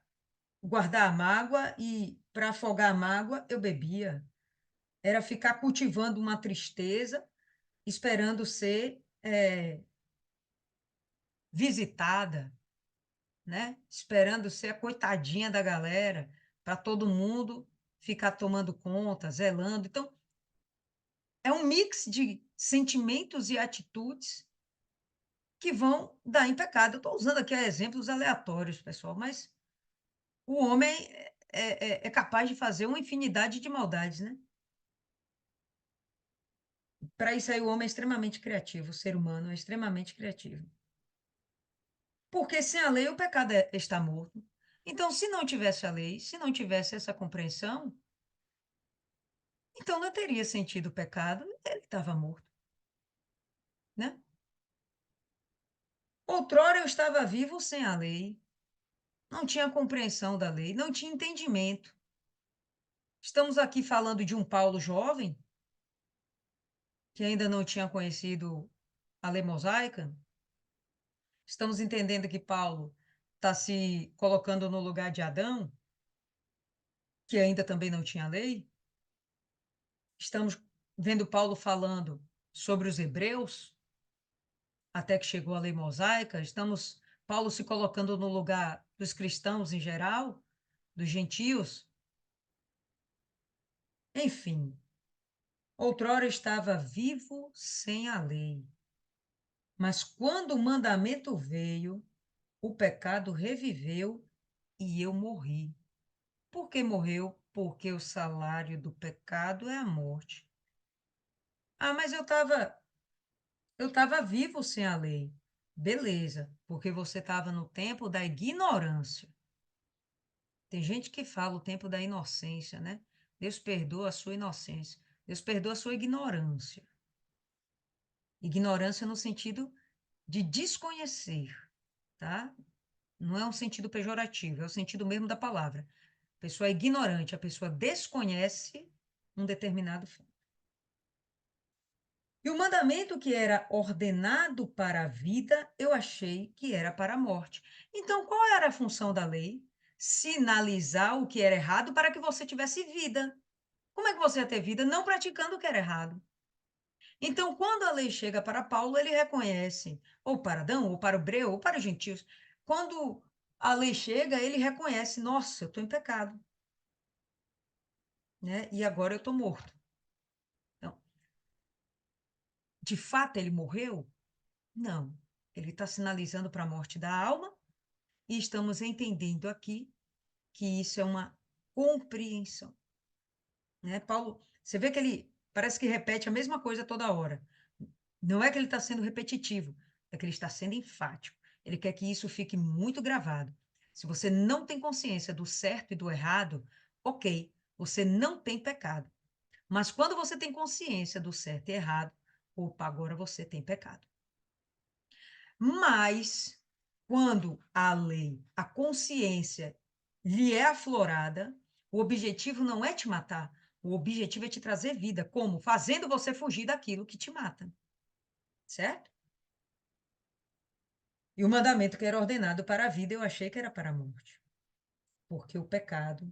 guardar a mágoa e, para afogar a mágoa, eu bebia. Era ficar cultivando uma tristeza, esperando ser visitada, né? Esperando ser a coitadinha da galera, para todo mundo ficar tomando conta, zelando. Então, é um mix de sentimentos e atitudes que vão dar em pecado. Eu estou usando aqui exemplos aleatórios, pessoal, mas o homem é capaz de fazer uma infinidade de maldades, né? Para isso aí, o homem é extremamente criativo, o ser humano é extremamente criativo. Porque sem a lei o pecado está morto. Então, se não tivesse a lei, se não tivesse essa compreensão, então não teria sentido o pecado, ele estava morto, né? Outrora eu estava vivo sem a lei, não tinha compreensão da lei, não tinha entendimento. Estamos aqui falando de um Paulo jovem, que ainda não tinha conhecido a lei mosaica. Estamos entendendo que Paulo está se colocando no lugar de Adão, que ainda também não tinha lei. Estamos vendo Paulo falando sobre os hebreus, até que chegou a lei mosaica. Estamos Paulo se colocando no lugar dos cristãos em geral, dos gentios. Enfim, outrora estava vivo sem a lei. Mas quando o mandamento veio, o pecado reviveu e eu morri. Por que morreu? Porque o salário do pecado é a morte. Ah, mas eu estava vivo sem a lei. Beleza, porque você estava no tempo da ignorância. Tem gente que fala o tempo da inocência, né? Deus perdoa a sua inocência. Deus perdoa a sua ignorância. Ignorância no sentido de desconhecer, tá? Não é um sentido pejorativo, é o sentido mesmo da palavra. A pessoa é ignorante, a pessoa desconhece um determinado fato. E o mandamento que era ordenado para a vida, eu achei que era para a morte. Então, qual era a função da lei? Sinalizar o que era errado para que você tivesse vida. Como é que você ia ter vida? Não praticando o que era errado. Então, quando a lei chega para Paulo, ele reconhece, ou para Adão, ou para o hebreu, ou para os gentios. Quando a lei chega, ele reconhece: nossa, eu estou em pecado, né? E agora eu estou morto. Então, de fato, ele morreu? Não. Ele está sinalizando para a morte da alma, e estamos entendendo aqui que isso é uma compreensão, né? Paulo, você vê que ele parece que repete a mesma coisa toda hora. Não é que ele está sendo repetitivo, é que ele está sendo enfático. Ele quer que isso fique muito gravado. Se você não tem consciência do certo e do errado, ok, você não tem pecado. Mas quando você tem consciência do certo e errado, opa, agora você tem pecado. Mas, quando a lei, a consciência lhe é aflorada, o objetivo não é te matar, o objetivo é te trazer vida. Como? Fazendo você fugir daquilo que te mata. Certo? E o mandamento que era ordenado para a vida, eu achei que era para a morte. Porque o pecado,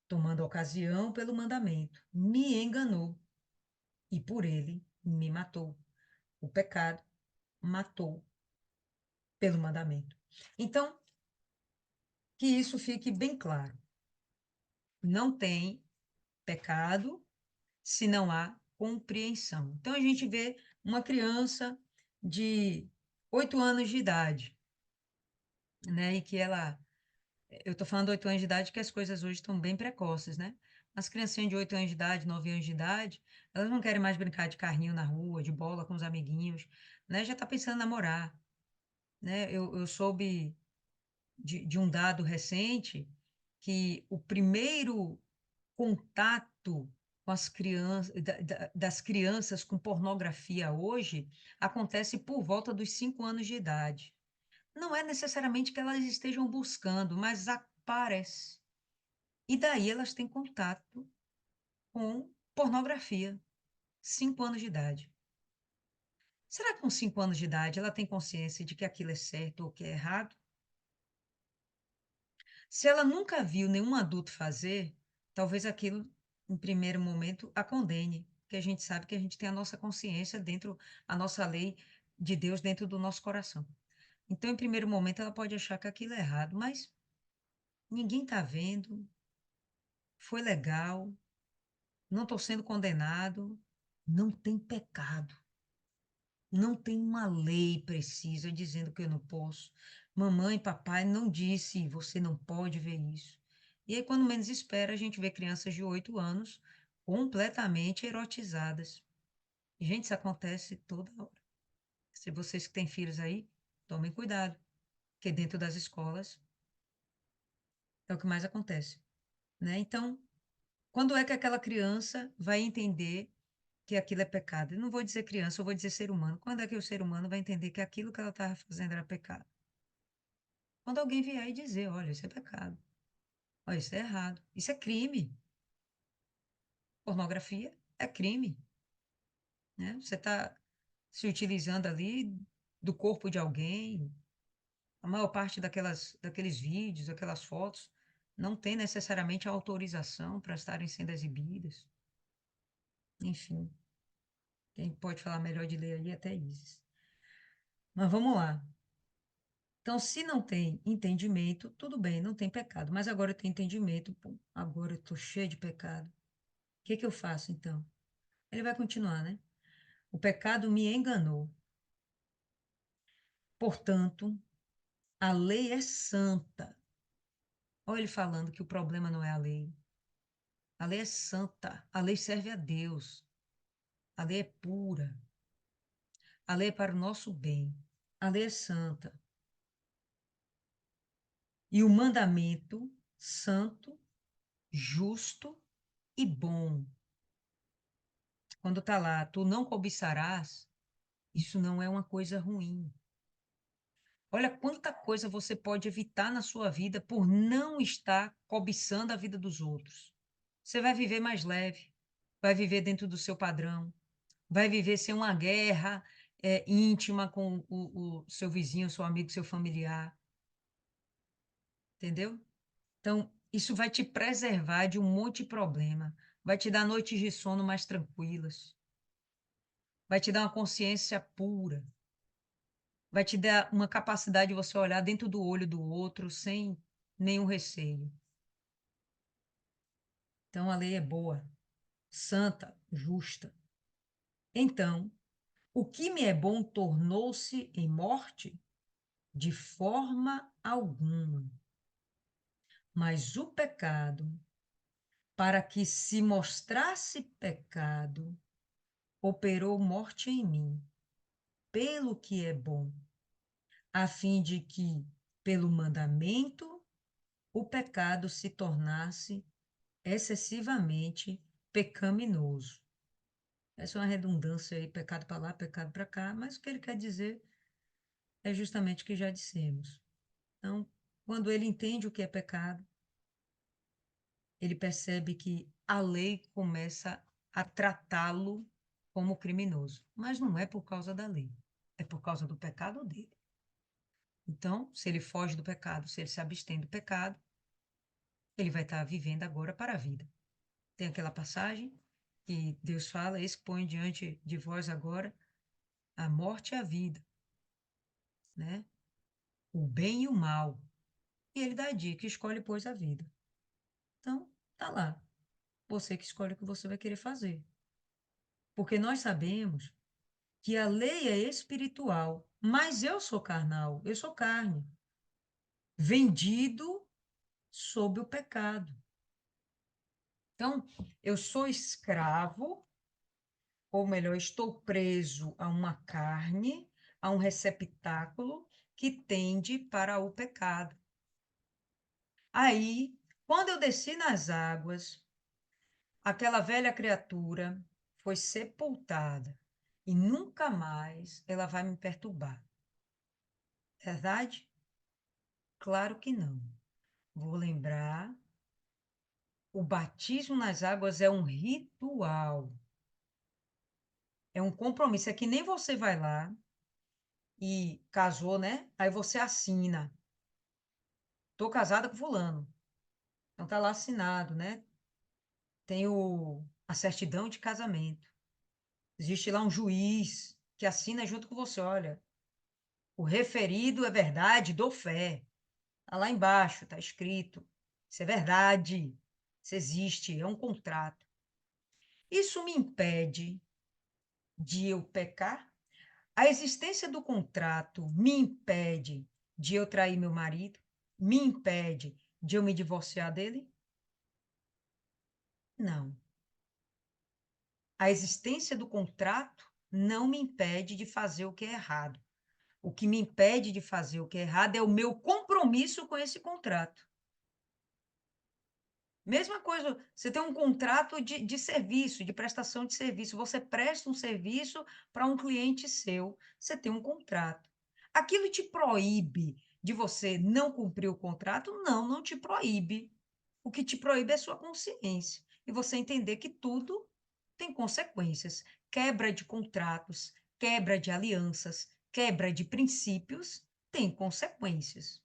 tomando ocasião pelo mandamento, me enganou e por ele me matou. O pecado matou pelo mandamento. Então, que isso fique bem claro. Não tem pecado se não há compreensão. Então, a gente vê uma criança de 8 anos de idade, né? E que ela. Eu estou falando de 8 anos de idade, que as coisas hoje estão bem precoces, né? As criancinhas de 8 anos de idade, 9 anos de idade, elas não querem mais brincar de carrinho na rua, de bola com os amiguinhos, né? Já está pensando em namorar, né? Eu soube de um dado recente que o primeiro contato com as crianças, das crianças com pornografia hoje acontece por volta dos 5 anos de idade. Não é necessariamente que elas estejam buscando, mas aparece. E daí elas têm contato com pornografia. 5 anos de idade. Será que com 5 anos de idade ela tem consciência de que aquilo é certo ou que é errado? Se ela nunca viu nenhum adulto fazer, talvez aquilo, em primeiro momento, a condene, porque a gente sabe que a gente tem a nossa consciência dentro, a nossa lei de Deus dentro do nosso coração. Então, em primeiro momento, ela pode achar que aquilo é errado, mas ninguém está vendo, foi legal, não estou sendo condenado, não tem pecado. Não tem uma lei precisa dizendo que eu não posso. Mamãe, papai não disse, você não pode ver isso. E aí, quando menos espera, a gente vê crianças de 8 anos completamente erotizadas. Gente, isso acontece toda hora. Se vocês que têm filhos aí, tomem cuidado, porque dentro das escolas é o que mais acontece, né? Então, quando é que aquela criança vai entender que aquilo é pecado? Eu não vou dizer criança, eu vou dizer ser humano. Quando é que o ser humano vai entender que aquilo que ela estava fazendo era pecado? Quando alguém vier e dizer, olha, isso é pecado, olha, isso é errado, isso é crime. Pornografia é crime, né? Você está se utilizando ali do corpo de alguém. A maior parte daqueles vídeos, aquelas fotos, não tem necessariamente a autorização para estarem sendo exibidas. Enfim, quem pode falar melhor de lei aí é até Isis. Mas vamos lá. Então, se não tem entendimento, tudo bem, não tem pecado. Mas agora eu tenho entendimento, pô, agora eu estou cheio de pecado. O que que eu faço então? Ele vai continuar, né? O pecado me enganou. Portanto, a lei é santa. Olha ele falando que o problema não é a lei. A lei é santa. A lei serve a Deus. A lei é pura. A lei é para o nosso bem. A lei é santa. E o mandamento santo, justo e bom. Quando está lá, tu não cobiçarás, isso não é uma coisa ruim. Olha quanta coisa você pode evitar na sua vida por não estar cobiçando a vida dos outros. Você vai viver mais leve, vai viver dentro do seu padrão, vai viver sem uma guerra íntima com o seu vizinho, seu amigo, seu familiar, entendeu? Então, isso vai te preservar de um monte de problema, vai te dar noites de sono mais tranquilas, vai te dar uma consciência pura, vai te dar uma capacidade de você olhar dentro do olho do outro sem nenhum receio. Então, a lei é boa, santa, justa. Então, o que me é bom tornou-se em morte? De forma alguma. Mas o pecado, para que se mostrasse pecado, operou morte em mim, pelo que é bom, a fim de que, pelo mandamento, o pecado se tornasse excessivamente pecaminoso. Essa é uma redundância aí, pecado para lá, pecado para cá, mas o que ele quer dizer é justamente o que já dissemos. Então, quando ele entende o que é pecado, ele percebe que a lei começa a tratá-lo como criminoso. Mas não é por causa da lei, é por causa do pecado dele. Então, se ele foge do pecado, se ele se abstém do pecado, ele vai estar vivendo agora para a vida. Tem aquela passagem que Deus fala: expõe diante de vós agora a morte e a vida, né? O bem e o mal. E ele dá a dica: escolhe, pois, a vida. Então, tá lá. Você que escolhe o que você vai querer fazer. Porque nós sabemos que a lei é espiritual, mas eu sou carnal, eu sou carne, vendido sob o pecado. Então, eu sou escravo, ou melhor, estou preso a uma carne, a um receptáculo que tende para o pecado. Aí, quando eu desci nas águas, aquela velha criatura foi sepultada e nunca mais ela vai me perturbar. Verdade? Claro que não. Vou lembrar, o batismo nas águas é um ritual, é um compromisso. É que nem você vai lá e casou, né? Aí você assina. Tô casada com fulano. Então tá lá assinado, né? Tem a certidão de casamento. Existe lá um juiz que assina junto com você. Olha, o referido é verdade, dou fé. Tá lá embaixo, tá escrito. Isso é verdade. Isso existe, é um contrato. Isso me impede de eu pecar? A existência do contrato me impede de eu trair meu marido? Me impede de eu me divorciar dele? Não. A existência do contrato não me impede de fazer o que é errado. O que me impede de fazer o que é errado é o meu compromisso com esse contrato. Mesma coisa, você tem um contrato de serviço, de prestação de serviço. Você presta um serviço para um cliente seu, você tem um contrato. Aquilo te proíbe de você não cumprir o contrato? Não, não te proíbe. O que te proíbe é sua consciência. E você entender que tudo tem consequências. Quebra de contratos, quebra de alianças, quebra de princípios tem consequências.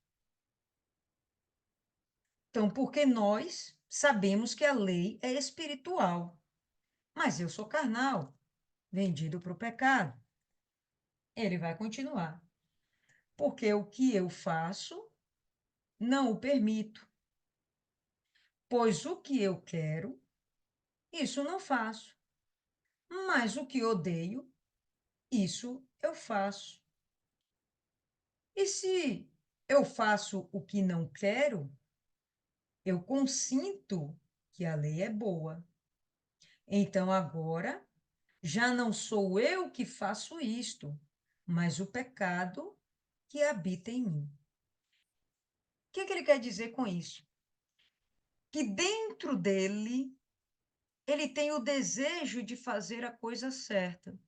Então, porque nós sabemos que a lei é espiritual, mas eu sou carnal, vendido para o pecado. Ele vai continuar. Porque o que eu faço, não o permito. Pois o que eu quero, isso não faço. Mas o que odeio, isso eu faço. E se eu faço o que não quero, eu consinto que a lei é boa. Então agora já não sou eu que faço isto, mas o pecado que habita em mim. O que ele quer dizer com isso? Que dentro dele, ele tem o desejo de fazer a coisa certa.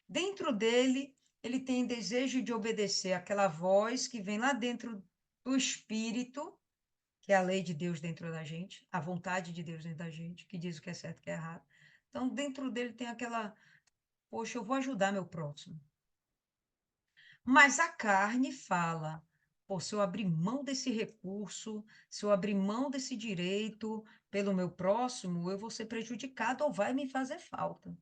Dentro dele, ele tem desejo de obedecer àquela voz que vem lá dentro do espírito, que é a lei de Deus dentro da gente, a vontade de Deus dentro da gente, que diz o que é certo e o que é errado. Então, dentro dele tem aquela, poxa, eu vou ajudar meu próximo. Mas a carne fala, pô, se eu abrir mão desse recurso, se eu abrir mão desse direito pelo meu próximo, eu vou ser prejudicado ou vai me fazer falta.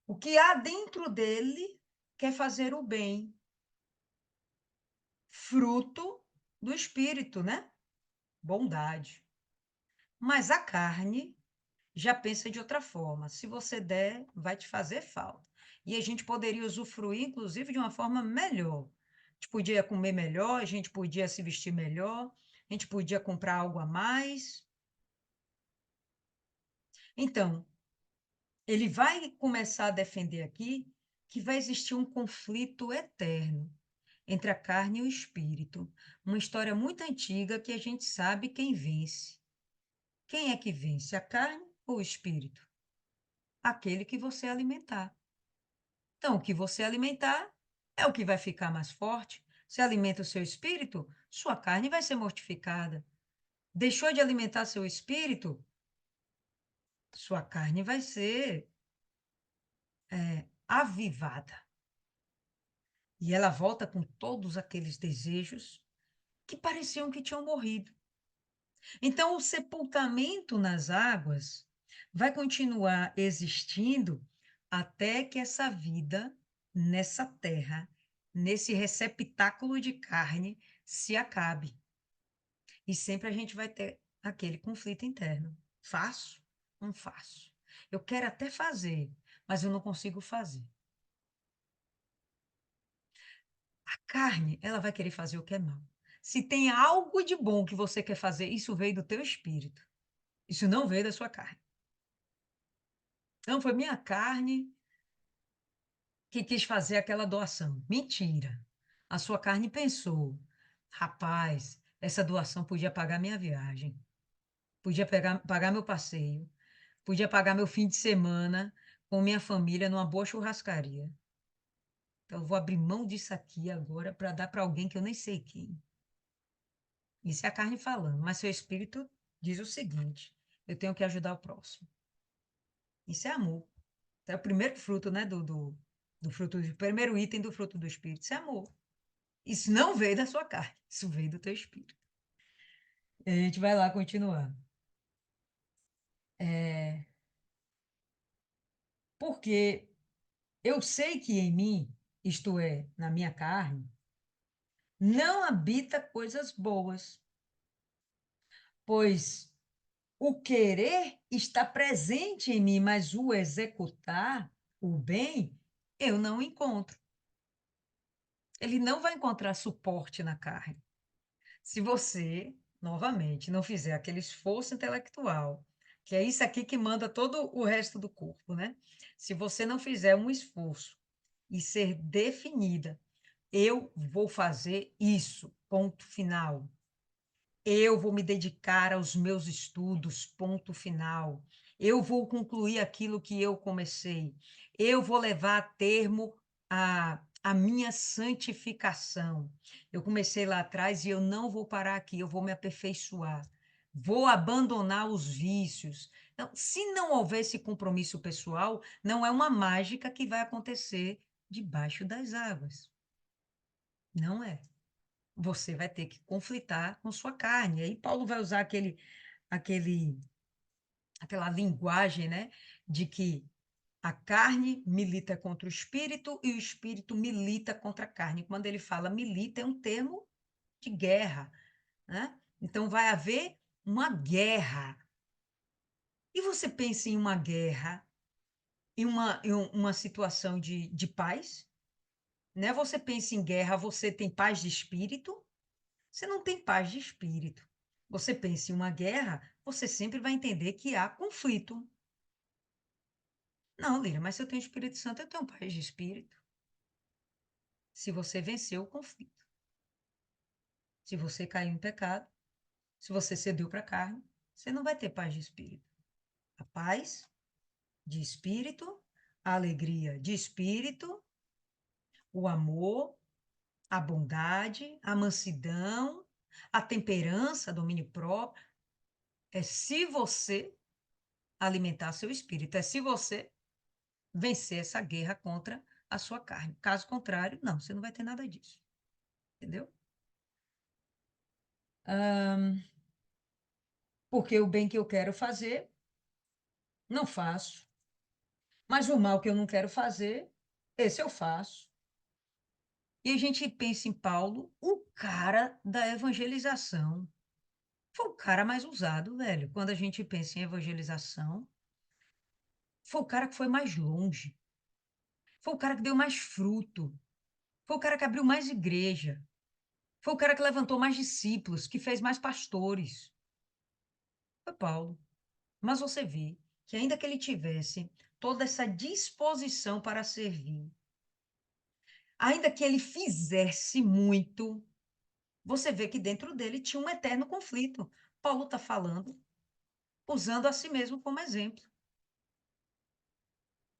O que há dentro dele quer fazer o bem, fruto do espírito, né? Bondade. Mas a carne já pensa de outra forma. Se você der, vai te fazer falta. E a gente poderia usufruir, inclusive, de uma forma melhor. A gente podia comer melhor, a gente podia se vestir melhor, a gente podia comprar algo a mais. Então, ele vai começar a defender aqui que vai existir um conflito eterno entre a carne e o espírito. Uma história muito antiga que a gente sabe quem vence. Quem é que vence, a carne ou o espírito? Aquele que você alimentar. Então, o que você alimentar é o que vai ficar mais forte. Se alimenta o seu espírito, sua carne vai ser mortificada. Deixou de alimentar seu espírito, sua carne vai ser avivada. E ela volta com todos aqueles desejos que pareciam que tinham morrido. Então, o sepultamento nas águas vai continuar existindo até que essa vida nessa terra, nesse receptáculo de carne, se acabe. E sempre a gente vai ter aquele conflito interno. Faço? Não faço. Eu quero até fazer, mas eu não consigo fazer. A carne, ela vai querer fazer o que é mal. Se tem algo de bom que você quer fazer, isso veio do teu espírito. Isso não veio da sua carne. Não foi minha carne que quis fazer aquela doação. Mentira. A sua carne pensou: rapaz, essa doação podia pagar minha viagem, podia pagar meu passeio, podia pagar meu fim de semana com minha família numa boa churrascaria. Então, eu vou abrir mão disso aqui agora para dar para alguém que eu nem sei quem. Isso é a carne falando, mas seu espírito diz o seguinte: eu tenho que ajudar o próximo. Isso é amor. É o primeiro fruto, né, do fruto, do primeiro item do fruto do espírito. Isso é amor. Isso não veio da sua carne, isso veio do teu espírito. E a gente vai lá continuar. É, porque eu sei que em mim, isto é, na minha carne, não habita coisas boas, pois o querer está presente em mim, mas o executar, o bem, eu não encontro. Ele não vai encontrar suporte na carne. Se você, novamente, não fizer aquele esforço intelectual, que é isso aqui que manda todo o resto do corpo, né? Se você não fizer um esforço e ser definida, eu vou fazer isso, ponto final. Eu vou me dedicar aos meus estudos, ponto final. Eu vou concluir aquilo que eu comecei. Eu vou levar a termo a minha santificação. Eu comecei lá atrás e eu não vou parar aqui, eu vou me aperfeiçoar. Vou abandonar os vícios. Então, se não houver esse compromisso pessoal, não é uma mágica que vai acontecer debaixo das águas. Não é. Você vai ter que conflitar com sua carne. Aí Paulo vai usar aquele, aquela linguagem, né, de que a carne milita contra o espírito e o espírito milita contra a carne. Quando ele fala milita, é um termo de guerra, né? Então vai haver uma guerra. E você pensa em uma guerra, em uma situação de paz, né? Você pensa em guerra, você tem paz de espírito. Você não tem paz de espírito. Você pensa em uma guerra, você sempre vai entender que há conflito. Não, Lira, mas se eu tenho Espírito Santo, eu tenho paz de espírito. Se você venceu o conflito. Se você caiu em pecado, se você cedeu para a carne, você não vai ter paz de espírito. A paz de espírito, a alegria de espírito, o amor, a bondade, a mansidão, a temperança, domínio próprio, é se você alimentar seu espírito, é se você vencer essa guerra contra a sua carne. Caso contrário, não, você não vai ter nada disso. Entendeu? Porque o bem que eu quero fazer, não faço. Mas o mal que eu não quero fazer, esse eu faço. E a gente pensa em Paulo, o cara da evangelização. Foi o cara mais usado, velho. Quando a gente pensa em evangelização, foi o cara que foi mais longe. Foi o cara que deu mais fruto. Foi o cara que abriu mais igreja. Foi o cara que levantou mais discípulos, que fez mais pastores. Foi Paulo. Mas você vê que, ainda que ele tivesse toda essa disposição para servir, ainda que ele fizesse muito, você vê que dentro dele tinha um eterno conflito. Paulo está falando, usando a si mesmo como exemplo.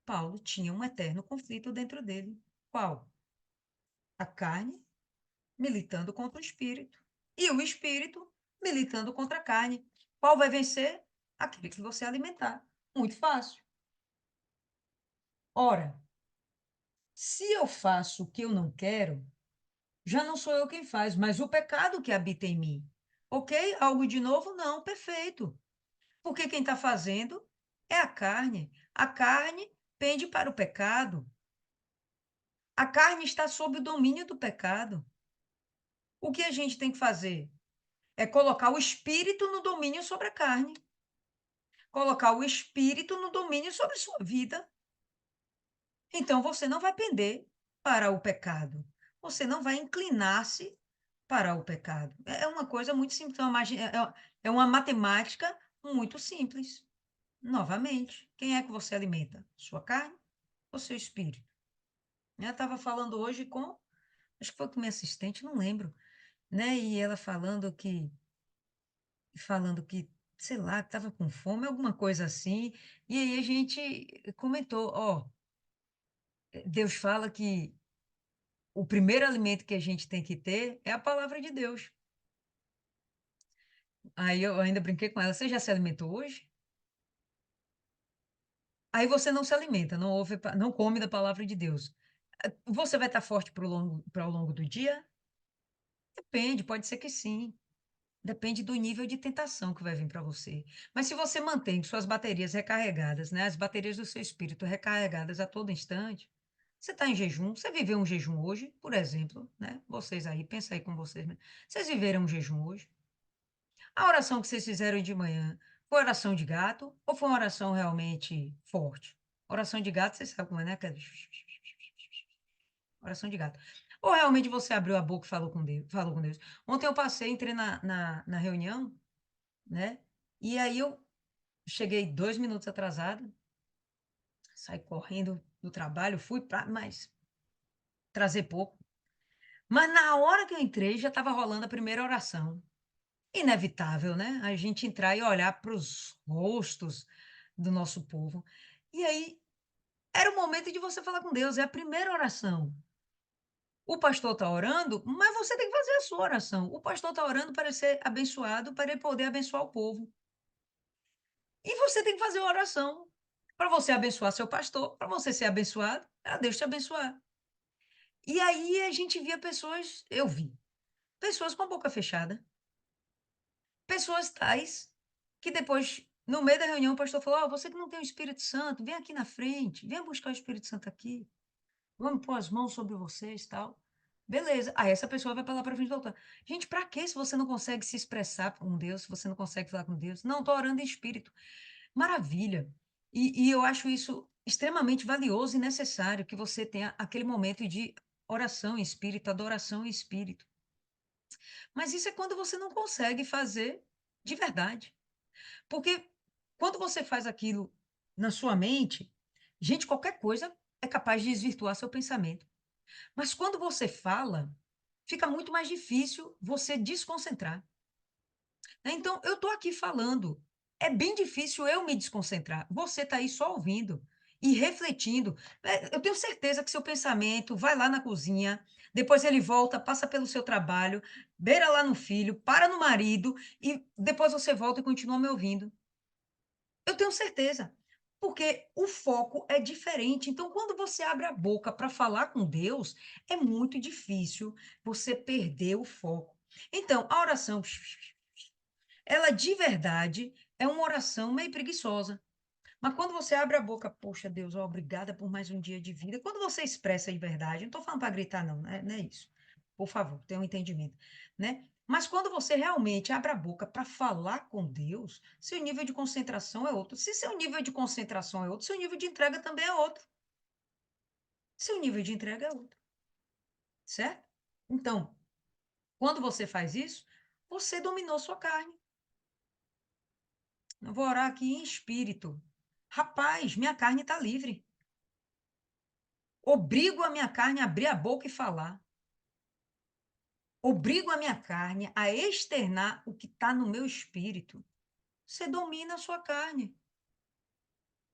Paulo tinha um eterno conflito dentro dele. Qual? A carne militando contra o espírito. E o espírito militando contra a carne. Qual vai vencer? Aquele que você alimentar. Muito fácil. Ora, se eu faço o que eu não quero, já não sou eu quem faz, mas o pecado que habita em mim. Ok? Algo de novo? Não, perfeito. Porque quem está fazendo é a carne. A carne pende para o pecado. A carne está sob o domínio do pecado. O que a gente tem que fazer? É colocar o espírito no domínio sobre a carne. Colocar o espírito no domínio sobre sua vida. Então você não vai pender para o pecado. Você não vai inclinar-se para o pecado. É uma coisa muito simples, é uma matemática Muito simples. Novamente, quem é que você alimenta? Sua carne ou seu espírito? Eu estava falando hoje com, acho que foi com minha assistente, não lembro, né? E ela falando que, sei lá, que estava com fome, alguma coisa assim. E aí a gente comentou, ó, Deus fala que o primeiro alimento que a gente tem que ter é a palavra de Deus. Aí eu ainda brinquei com ela, você já se alimentou hoje? Aí você não se alimenta, não ouve, não come da palavra de Deus. Você vai estar forte para ao longo do dia? Depende, pode ser que sim. Depende do nível de tentação que vai vir para você. Mas se você mantém suas baterias recarregadas, né, as baterias do seu espírito recarregadas a todo instante, você está em jejum, você viveu um jejum hoje, por exemplo, né? Vocês aí, pensa aí com vocês, né? Vocês viveram um jejum hoje? A oração que vocês fizeram de manhã foi oração de gato ou foi uma oração realmente forte? Oração de gato, vocês sabem como é, né? Oração de gato. Ou realmente você abriu a boca e falou com Deus, falou com Deus. Ontem eu passei, entrei na reunião, né? E aí eu cheguei 2 minutos atrasada, saí correndo do trabalho, fui para, mas trazer pouco. Mas na hora que eu entrei, já estava rolando a primeira oração. Inevitável, né? A gente entrar e olhar para os rostos do nosso povo. E aí era o momento de você falar com Deus, é a primeira oração. O pastor está orando, mas você tem que fazer a sua oração. O pastor está orando para ser abençoado, para ele poder abençoar o povo. E você tem que fazer a oração para você abençoar seu pastor, para você ser abençoado, para Deus te abençoar. E aí a gente via pessoas, eu vi, pessoas com a boca fechada, pessoas tais que depois, no meio da reunião, o pastor falou: "Ó, você que não tem o Espírito Santo, vem aqui na frente, venha buscar o Espírito Santo aqui. Vamos pôr as mãos sobre vocês, tal". Beleza. Aí essa pessoa vai para lá para frente e voltar. Gente, para quê se você não consegue se expressar com Deus, se você não consegue falar com Deus? Não, tô orando em espírito. Maravilha. E eu acho isso extremamente valioso e necessário que você tenha aquele momento de oração em espírito, adoração em espírito. Mas isso é quando você não consegue fazer de verdade. Porque quando você faz aquilo na sua mente, gente, qualquer coisa é capaz de desvirtuar seu pensamento. Mas quando você fala, fica muito mais difícil você desconcentrar. Né? Então, eu estou aqui falando. É bem difícil eu me desconcentrar. Você está aí só ouvindo e refletindo. Eu tenho certeza que seu pensamento vai lá na cozinha, depois ele volta, passa pelo seu trabalho, beira lá no filho, para no marido e depois você volta e continua me ouvindo. Eu tenho certeza, porque o foco é diferente. Então, quando você abre a boca para falar com Deus, é muito difícil você perder o foco. Então, a oração, ela de verdade é uma oração meio preguiçosa. Mas quando você abre a boca, poxa, Deus, ó, obrigada por mais um dia de vida. Quando você expressa de verdade, não estou falando para gritar, não, né? Não é isso. Por favor, tenha um entendimento, né? Mas quando você realmente abre a boca para falar com Deus, seu nível de concentração é outro. Se seu nível de concentração é outro, seu nível de entrega também é outro. Seu nível de entrega é outro, certo? Então, quando você faz isso, você dominou sua carne. Eu vou orar aqui em espírito. Rapaz, minha carne está livre. Obrigo a minha carne a abrir a boca e falar. Obrigo a minha carne a externar o que está no meu espírito. Você domina a sua carne.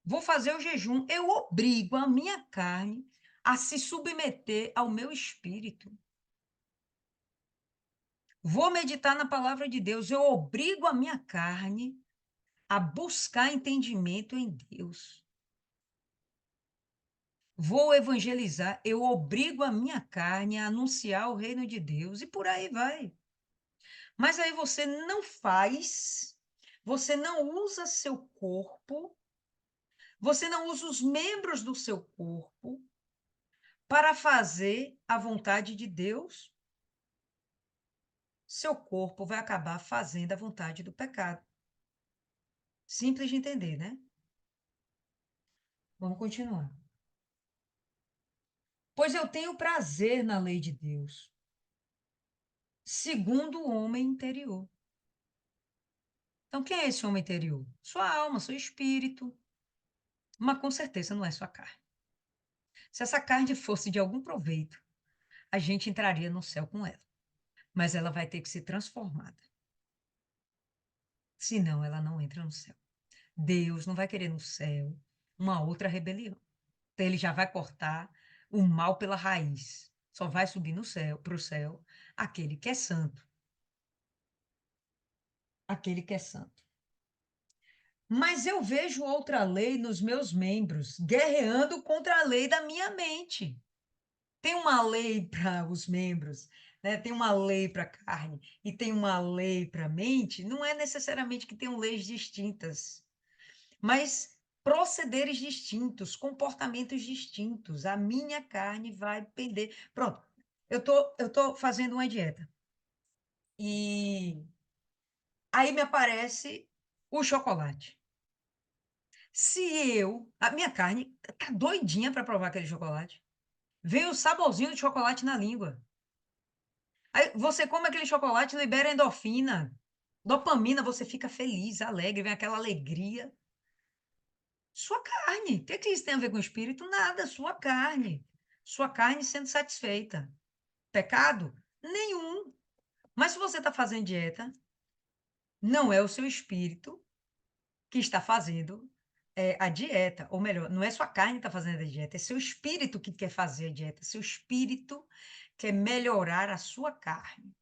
Vou fazer o jejum. Eu obrigo a minha carne a se submeter ao meu espírito. Vou meditar na palavra de Deus. Eu obrigo a minha carne a buscar entendimento em Deus. Vou evangelizar. Eu obrigo a minha carne a anunciar o reino de Deus. E por aí vai. Mas aí você não faz, você não usa seu corpo, você não usa os membros do seu corpo para fazer a vontade de Deus, seu corpo vai acabar fazendo a vontade do pecado. Simples de entender, né? Vamos continuar. Pois eu tenho prazer na lei de Deus, segundo o homem interior. Então, quem é esse homem interior? Sua alma, seu espírito, mas com certeza não é sua carne. Se essa carne fosse de algum proveito, a gente entraria no céu com ela, mas ela vai ter que ser transformada, senão ela não entra no céu. Deus não vai querer no céu uma outra rebelião. Então, ele já vai cortar o mal pela raiz. Só vai subir no céu, para o céu, aquele que é santo. Aquele que é santo. Mas eu vejo outra lei nos meus membros, guerreando contra a lei da minha mente. Tem uma lei para os membros, né? Tem uma lei para a carne e tem uma lei para a mente. Não é necessariamente que tenham leis distintas, mas procederes distintos, comportamentos distintos. A minha carne vai pender. Pronto, eu tô fazendo uma dieta e aí me aparece o chocolate. Se a minha carne tá doidinha para provar aquele chocolate, vem o saborzinho de chocolate na língua. Aí você come aquele chocolate, libera endorfina, dopamina, você fica feliz, alegre, vem aquela alegria. Sua carne. O que é que isso tem a ver com o espírito? Nada, sua carne. Sua carne sendo satisfeita. Pecado? Nenhum. Mas se você está fazendo dieta, não é o seu espírito que está fazendo a dieta. Ou melhor, não é sua carne que está fazendo a dieta, é seu espírito que quer fazer a dieta. Seu espírito quer melhorar a sua carne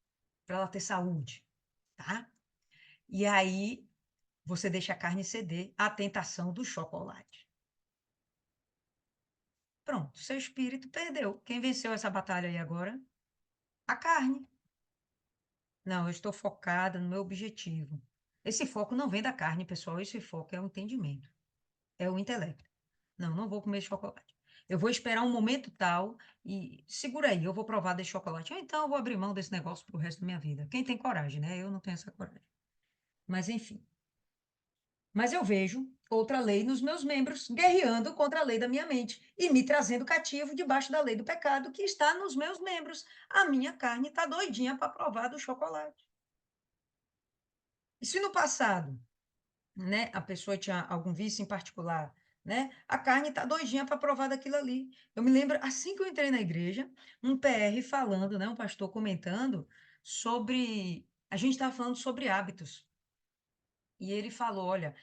para ela ter saúde, tá? E aí você deixa a carne ceder à tentação do chocolate. Pronto, seu espírito perdeu. Quem venceu essa batalha aí agora? A carne. Não, eu estou focada no meu objetivo. Esse foco não vem da carne, pessoal. Esse foco é o entendimento, é o intelecto. Não, não vou comer chocolate. Eu vou esperar um momento tal e segura aí, eu vou provar desse chocolate. Ou então eu vou abrir mão desse negócio pro resto da minha vida. Quem tem coragem, né? Eu não tenho essa coragem. Mas enfim. Mas eu vejo outra lei nos meus membros, guerreando contra a lei da minha mente e me trazendo cativo debaixo da lei do pecado que está nos meus membros. A minha carne está doidinha para provar do chocolate. E se no passado, né, a pessoa tinha algum vício em particular, né, a carne está doidinha para provar daquilo ali. Eu me lembro, assim que eu entrei na igreja, um PR falando, né, um pastor comentando sobre. A gente estava falando sobre hábitos. E ele falou: olha,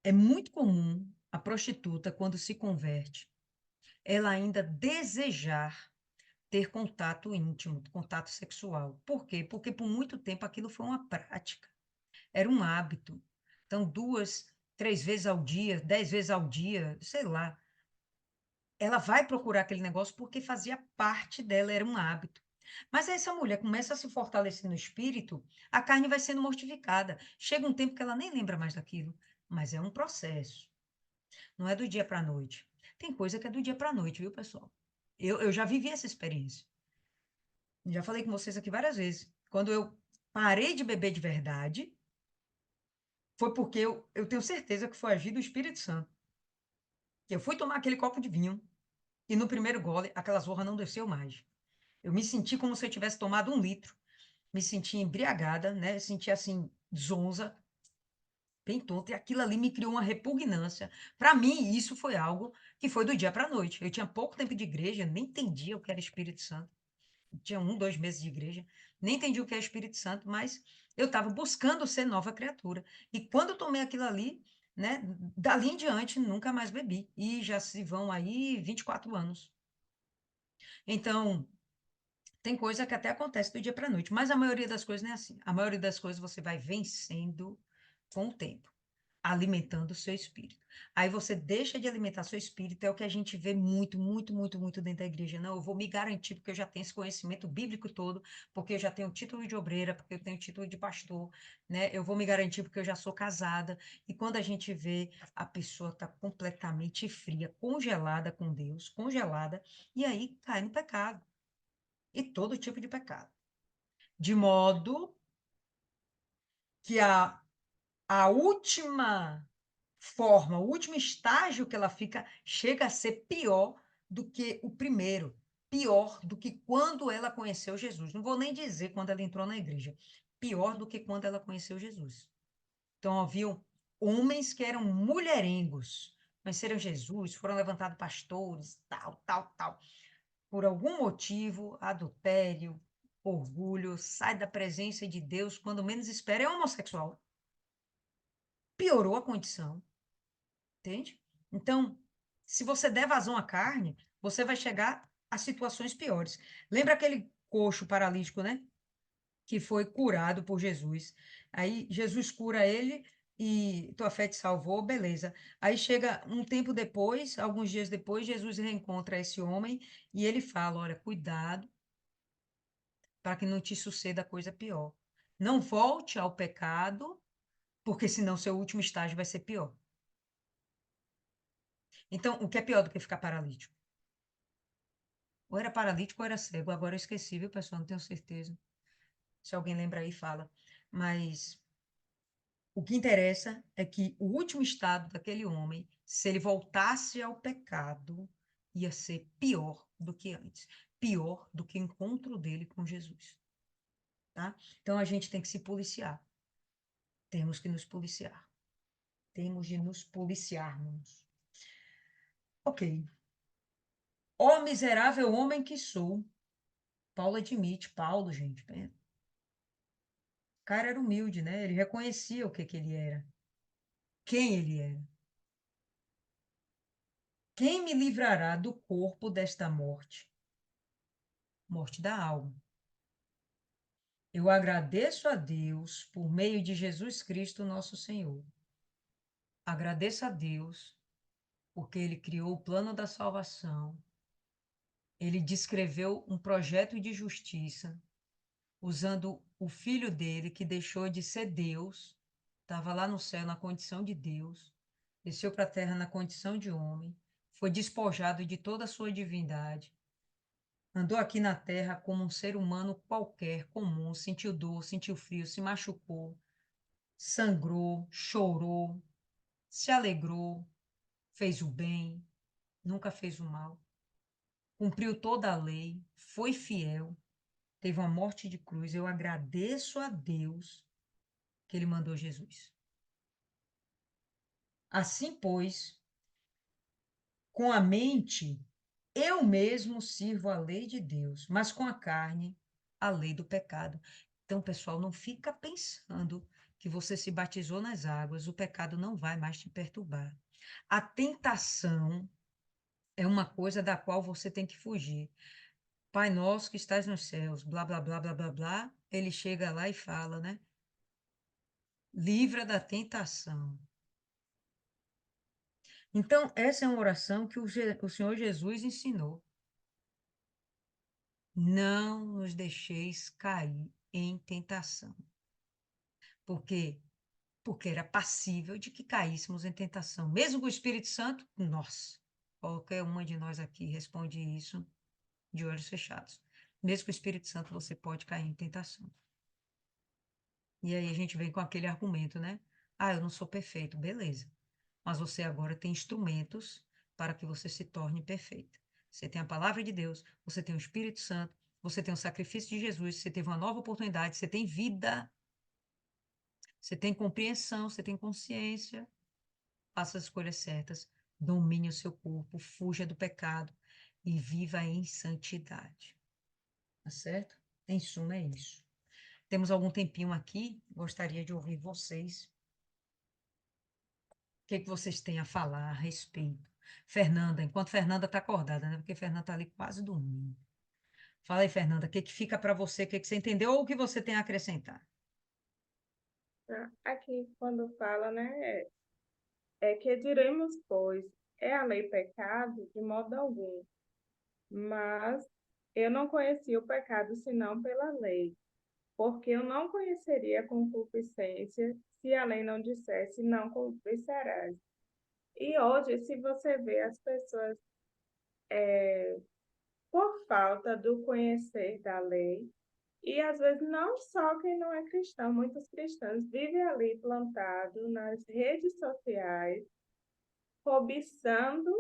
é muito comum a prostituta, quando se converte, ela ainda desejar ter contato íntimo, contato sexual. Por quê? Porque por muito tempo aquilo foi uma prática, era um hábito. Então, 2, 3 vezes ao dia, 10 vezes ao dia, sei lá, ela vai procurar aquele negócio porque fazia parte dela, era um hábito. Mas aí essa mulher começa a se fortalecer no espírito, a carne vai sendo mortificada. Chega um tempo que ela nem lembra mais daquilo, mas é um processo. Não é do dia para a noite. Tem coisa que é do dia para a noite, viu, pessoal? Eu já vivi essa experiência. Já falei com vocês aqui várias vezes. Quando eu parei de beber de verdade, foi porque eu tenho certeza que foi agir do Espírito Santo. Eu fui tomar aquele copo de vinho e no primeiro gole, aquela zorra não desceu mais. Eu me senti como se eu tivesse tomado 1 litro. Me senti embriagada, né? Senti assim, zonza, bem tonta, e aquilo ali me criou uma repugnância. Para mim, isso foi algo que foi do dia para a noite. Eu tinha pouco tempo de igreja, nem entendia o que era Espírito Santo. Eu tinha 2 meses de igreja, nem entendi o que é Espírito Santo, mas eu estava buscando ser nova criatura. E quando eu tomei aquilo ali, né, dali em diante, nunca mais bebi. E já se vão aí 24 anos. Então, tem coisa que até acontece do dia para a noite, mas a maioria das coisas não é assim. A maioria das coisas você vai vencendo com o tempo, alimentando o seu espírito. Aí você deixa de alimentar seu espírito, é o que a gente vê muito, muito, muito, muito dentro da igreja. Não, eu vou me garantir, porque eu já tenho esse conhecimento bíblico todo, porque eu já tenho título de obreira, porque eu tenho título de pastor, né? Eu vou me garantir porque eu já sou casada. E quando a gente vê, a pessoa está completamente fria, congelada com Deus, congelada, e aí cai no pecado. E todo tipo de pecado. De modo que a última forma, o último estágio que ela fica, chega a ser pior do que o primeiro, pior do que quando ela conheceu Jesus. Não vou nem dizer quando ela entrou na igreja, pior do que quando ela conheceu Jesus. Então, haviam homens que eram mulherengos, conheceram Jesus, foram levantados pastores, tal, tal, tal. Por algum motivo, adultério, orgulho, sai da presença de Deus quando menos espera, é homossexual. Piorou a condição, entende? Então, se você der vazão à carne, você vai chegar a situações piores. Lembra aquele coxo paralítico, né? Que foi curado por Jesus. Aí Jesus cura ele e tua fé te salvou, beleza. Aí chega um tempo depois, alguns dias depois, Jesus reencontra esse homem e ele fala: Olha, cuidado para que não te suceda coisa pior. Não volte ao pecado, porque senão seu último estágio vai ser pior. Então, o que é pior do que ficar paralítico? Ou era paralítico ou era cego. Agora eu esqueci, viu, pessoal? Não tenho certeza. Se alguém lembra aí, fala. Mas o que interessa é que o último estado daquele homem, se ele voltasse ao pecado, ia ser pior do que antes, pior do que o encontro dele com Jesus, tá? Então a gente tem que se policiar. Temos que nos policiar. Temos de nos policiarmos. Ok. Ó miserável homem que sou. Paulo admite, Paulo, gente, o cara era humilde, né? Ele reconhecia o que que ele era, quem ele era. Quem me livrará do corpo desta morte? Morte da alma. Eu agradeço a Deus por meio de Jesus Cristo, nosso Senhor. Agradeço a Deus porque Ele criou o plano da salvação. Ele descreveu um projeto de justiça usando o filho dele, que deixou de ser Deus, estava lá no céu na condição de Deus, desceu para a terra na condição de homem, foi despojado de toda a sua divindade, andou aqui na terra como um ser humano qualquer, comum, sentiu dor, sentiu frio, se machucou, sangrou, chorou, se alegrou, fez o bem, nunca fez o mal, cumpriu toda a lei, foi fiel, teve uma morte de cruz. Eu agradeço a Deus que ele mandou Jesus. Assim, pois, com a mente, eu mesmo sirvo a lei de Deus, mas com a carne, a lei do pecado. Então, pessoal, não fica pensando que você se batizou nas águas, o pecado não vai mais te perturbar. A tentação é uma coisa da qual você tem que fugir. Pai nosso que estás nos céus, blá, blá, blá, blá, blá, blá. Ele chega lá e fala, né? Livra da tentação. Então, essa é uma oração que o Senhor Jesus ensinou. Não nos deixeis cair em tentação. Por quê? Porque era passível de que caíssemos em tentação. Mesmo com o Espírito Santo, nossa, qualquer uma de nós aqui responde isso de olhos fechados. Mesmo com o Espírito Santo, você pode cair em tentação. E aí a gente vem com aquele argumento, né? Ah, eu não sou perfeito, beleza. Mas você agora tem instrumentos para que você se torne perfeita. Você tem a palavra de Deus, você tem o Espírito Santo, você tem o sacrifício de Jesus, você teve uma nova oportunidade, você tem vida, você tem compreensão, você tem consciência. Faça as escolhas certas, domine o seu corpo, fuja do pecado e viva em santidade. Tá certo? Em suma, é isso. Temos algum tempinho aqui, gostaria de ouvir vocês. O que que vocês têm a falar a respeito? Fernanda, enquanto Fernanda está acordada, né? Porque Fernanda está ali quase dormindo. Fala aí, Fernanda, o que que fica para você, o que que você entendeu ou o que você tem a acrescentar? Aqui, quando fala, né, é que diremos, pois, é a lei pecado? De modo algum. Mas eu não conhecia o pecado senão pela lei, porque eu não conheceria a concupiscência se a lei não dissesse não concupiscerás. E hoje, se você vê as pessoas, por falta do conhecer da lei, e às vezes não só quem não é cristão, muitos cristãos vivem ali plantado nas redes sociais, cobiçando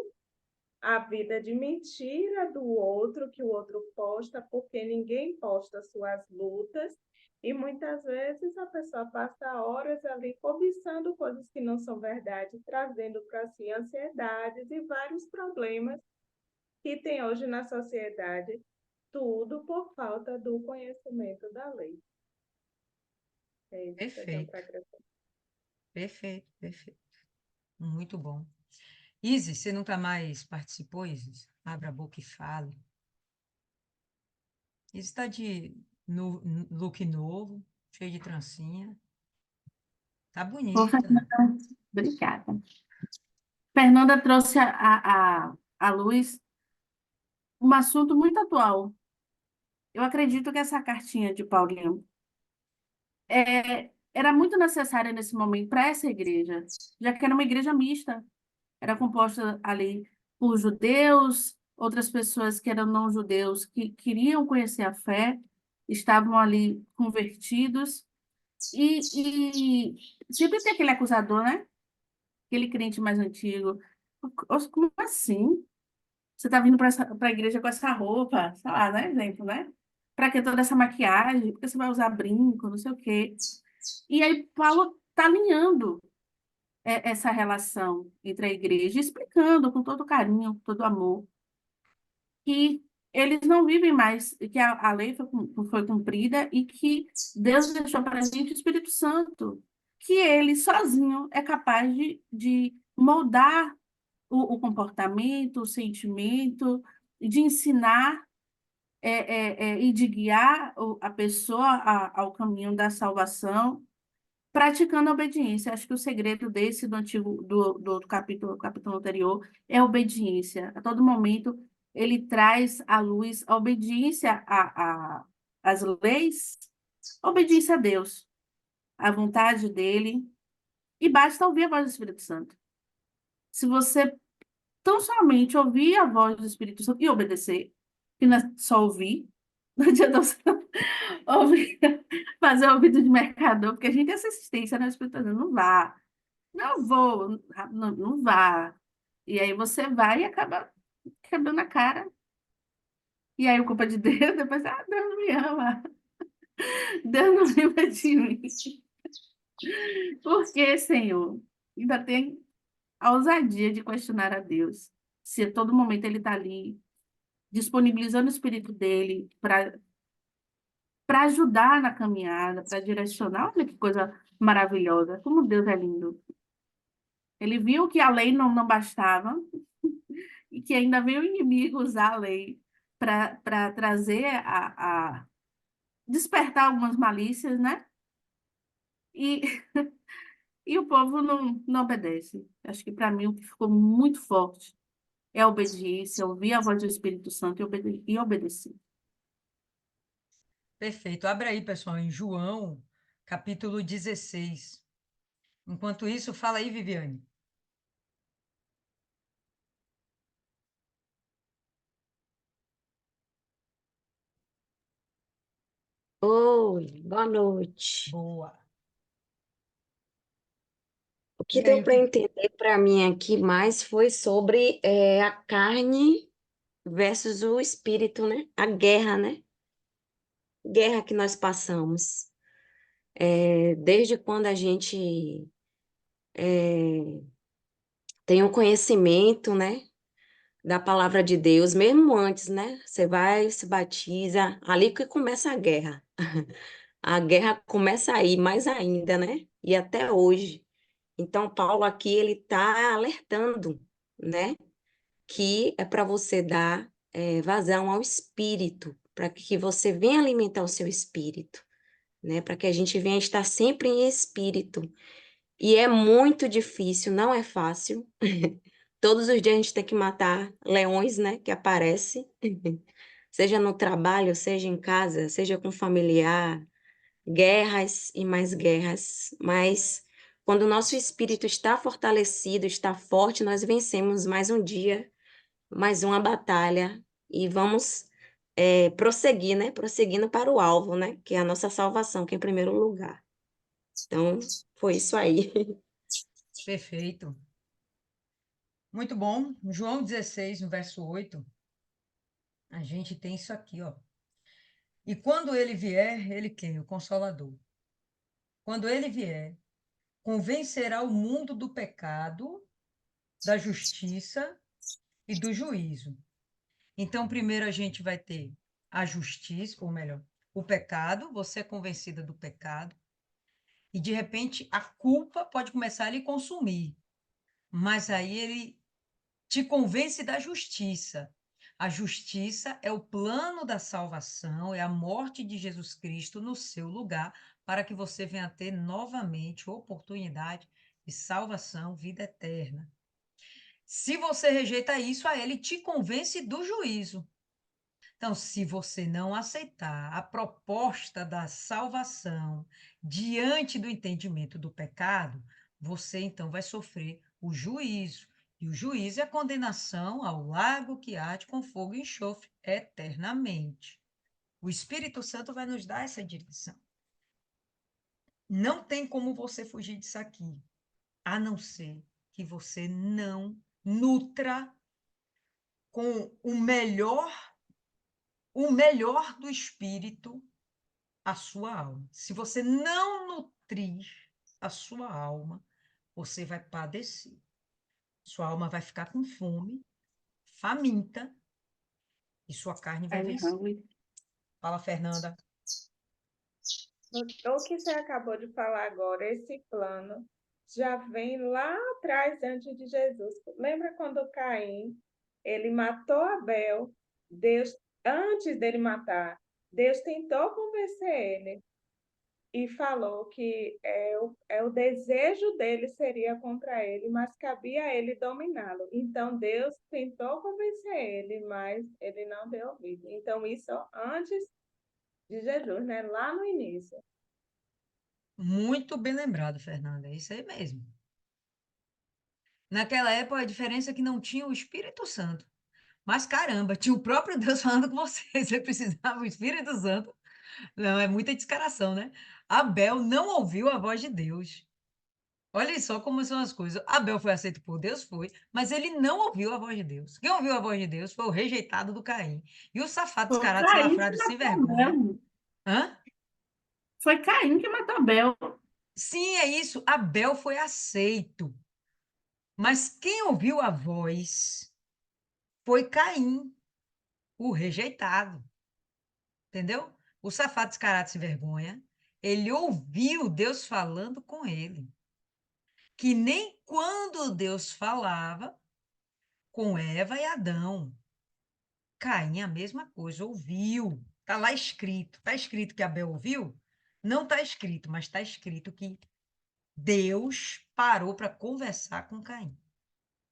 a vida de mentira do outro, que o outro posta, porque ninguém posta suas lutas, E muitas vezes a pessoa passa horas ali cobiçando coisas que não são verdade, trazendo para si ansiedades e vários problemas que tem hoje na sociedade, tudo por falta do conhecimento da lei. É isso que eu tenho para Perfeito, acrescentar. perfeito, perfeito. Muito bom. Isis, você nunca mais participou, Isis? Abra a boca e fale. Isis está de look novo, cheio de trancinha. Tá Ô, bonita. Fernanda, obrigada. Fernanda trouxe à luz um assunto muito atual. Eu acredito que essa cartinha de Paulinho era muito necessária nesse momento para essa igreja, já que era uma igreja mista. Era composta ali por judeus, outras pessoas que eram não judeus, que queriam conhecer a fé, estavam ali convertidos. E sempre tem aquele acusador, né? Aquele crente mais antigo. Como assim? Você está vindo para a igreja com essa roupa? Sei lá, né, exemplo, né? Para que toda essa maquiagem? Porque você vai usar brinco, não sei o quê. E aí Paulo está alinhando essa relação entre a igreja, explicando com todo carinho, com todo amor, que eles não vivem mais, que a lei foi cumprida e que Deus deixou para a gente o Espírito Santo, que ele sozinho é capaz de moldar comportamento, o sentimento, de ensinar e de guiar a pessoa ao caminho da salvação, praticando a obediência. Acho que o segredo desse do antigo do outro capítulo anterior é a obediência. A todo momento ele traz à luz a obediência às leis, a obediência a Deus, à vontade dele, e basta ouvir a voz do Espírito Santo. Se você tão somente ouvir a voz do Espírito Santo e obedecer, que não é só ouvir, não adianta você ouvir, fazer ouvido de mercador, porque a gente tem essa assistência, né? O Espírito Santo não vá, não vou, não vá. E aí você vai e acaba quebrando a cara. E aí, culpa de Deus, depois, Deus não me ama, Deus não lembra de mim. Por que, Senhor? Ainda tem a ousadia de questionar a Deus. Se a todo momento ele está ali, disponibilizando o espírito dele para ajudar na caminhada, para direcionar. Olha que coisa maravilhosa, como Deus é lindo. Ele viu que a lei não bastava e que ainda veio o inimigo usar a lei para trazer despertar algumas malícias, né? E, e o povo não obedece. Acho que para mim o que ficou muito forte é a obediência, ouvir a voz do Espírito Santo e obedecer. Perfeito. Abra aí, pessoal, em João, capítulo 16. Enquanto isso, fala aí, Viviane. Oi, boa noite. Boa. O E que aí, deu o para que... entender para mim aqui mais foi sobre a carne versus o espírito, né? A guerra, né? Guerra que nós passamos. Desde quando a gente tem um conhecimento, né? Da palavra de Deus, mesmo antes, né? Você vai, se batiza, ali que começa a guerra. A guerra começa aí, mais ainda, né? E até hoje. Então, Paulo aqui, ele está alertando, né? Que é para você dar vazão ao espírito, para que você venha alimentar o seu espírito, né? Para que a gente venha estar sempre em espírito. E é muito difícil, não é fácil. Todos os dias a gente tem que matar leões, né? Que aparecem, seja no trabalho, seja em casa, seja com familiar, guerras e mais guerras, mas quando o nosso espírito está fortalecido, está forte, nós vencemos mais um dia, mais uma batalha e vamos prosseguir, né? Prosseguindo para o alvo, né? Que é a nossa salvação, que é em primeiro lugar. Então, foi isso aí. Perfeito. Muito bom. João 16, no verso 8, a gente tem isso aqui, ó. E quando ele vier, ele quem? O Consolador. Quando ele vier, convencerá o mundo do pecado, da justiça e do juízo. Então, primeiro a gente vai ter a justiça, ou melhor, o pecado, você é convencida do pecado, e de repente a culpa pode começar a lhe consumir, mas aí ele te convence da justiça. A justiça é o plano da salvação, é a morte de Jesus Cristo no seu lugar, para que você venha ter novamente oportunidade de salvação, vida eterna. Se você rejeita isso, aí ele te convence do juízo. Então, se você não aceitar a proposta da salvação diante do entendimento do pecado, você então vai sofrer o juízo. E o juízo é a condenação ao lago que arde com fogo e enxofre eternamente. O Espírito Santo vai nos dar essa direção. Não tem como você fugir disso aqui, a não ser que você não nutra com o melhor do Espírito a sua alma. Se você não nutrir a sua alma, você vai padecer. Sua alma vai ficar com fome, faminta, e sua carne vai I'm vencer. hungry. Fala, Fernanda. O que você acabou de falar agora, esse plano, já vem lá atrás, antes de Jesus. Lembra quando Caim, ele matou Abel, Deus, antes dele matar, Deus tentou convencer ele e falou que o desejo dele seria contra ele, mas cabia a ele dominá-lo. Então Deus tentou convencer ele, mas ele não deu ouvido. Então isso antes de Jesus, né? Lá no início. Muito bem lembrado, Fernanda. É isso aí mesmo. Naquela época, a diferença é que não tinha o Espírito Santo. Mas caramba, tinha o próprio Deus falando com você. Você precisava do Espírito Santo. Não, é muita descaração, né? Abel não ouviu a voz de Deus. Olha só como são as coisas. Abel foi aceito por Deus, foi, mas ele não ouviu a voz de Deus. Quem ouviu a voz de Deus foi o rejeitado do Caim. E o safado, Foi descarado, Caim que salafrário, sem matou vergonha. Abel. Hã? Foi Caim que matou Abel. Sim, é isso. Abel foi aceito. Mas quem ouviu a voz foi Caim, o rejeitado. Entendeu? O safado, descarado, sem vergonha. Ele ouviu Deus falando com ele. Que nem quando Deus falava com Eva e Adão. Caim, a mesma coisa, ouviu. Está lá escrito. Está escrito que Abel ouviu? Não está escrito, mas está escrito que Deus parou para conversar com Caim.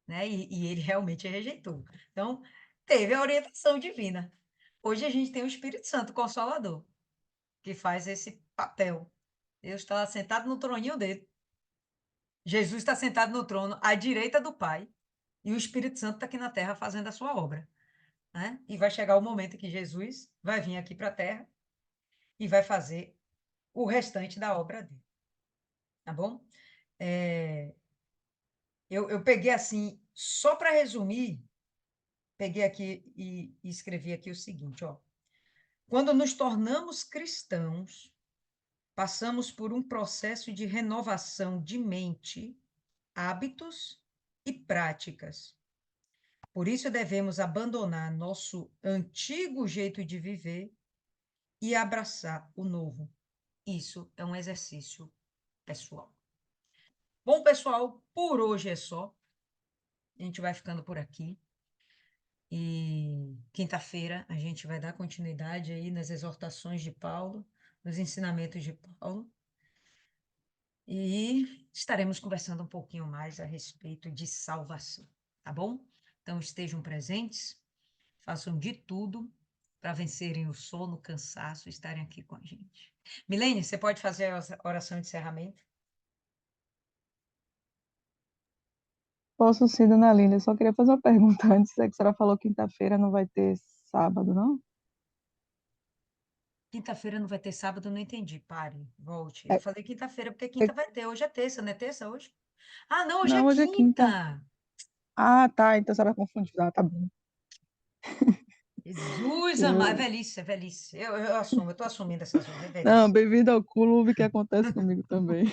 Né? E ele realmente rejeitou. Então, teve a orientação divina. Hoje a gente tem o Espírito Santo Consolador, que faz esse papel. Deus está sentado no troninho dele. Jesus está sentado no trono à direita do Pai. E o Espírito Santo está aqui na terra fazendo a sua obra. Né? E vai chegar o momento que Jesus vai vir aqui para a terra e vai fazer o restante da obra dele. Tá bom? Eu peguei assim, só para resumir, peguei aqui e escrevi aqui o seguinte, ó. Quando nos tornamos cristãos, passamos por um processo de renovação de mente, hábitos e práticas. Por isso devemos abandonar nosso antigo jeito de viver e abraçar o novo. Isso é um exercício pessoal. Bom, pessoal, por hoje é só. A gente vai ficando por aqui. E quinta-feira a gente vai dar continuidade aí nas exortações de Paulo, nos ensinamentos de Paulo. E estaremos conversando um pouquinho mais a respeito de salvação, tá bom? Então estejam presentes, façam de tudo para vencerem o sono, o cansaço, estarem aqui com a gente. Milene, você pode fazer a oração de encerramento? Posso sim, dona Lília. Eu só queria fazer uma pergunta antes. É que a senhora falou quinta-feira não vai ter sábado, não? Quinta-feira não vai ter sábado, não entendi. Pare, volte. É, Eu falei quinta-feira porque é- quinta vai ter. Hoje é terça, não é terça hoje? Ah, não, hoje é não, hoje é quinta. quinta. Ah, tá. Então a senhora confundiu. Ah, tá bom. Jesus amado, é Eu... velhice, é velhice. Eu assumo, eu tô assumindo essas coisas, é Não, velhice. bem-vindo ao clube que acontece comigo também.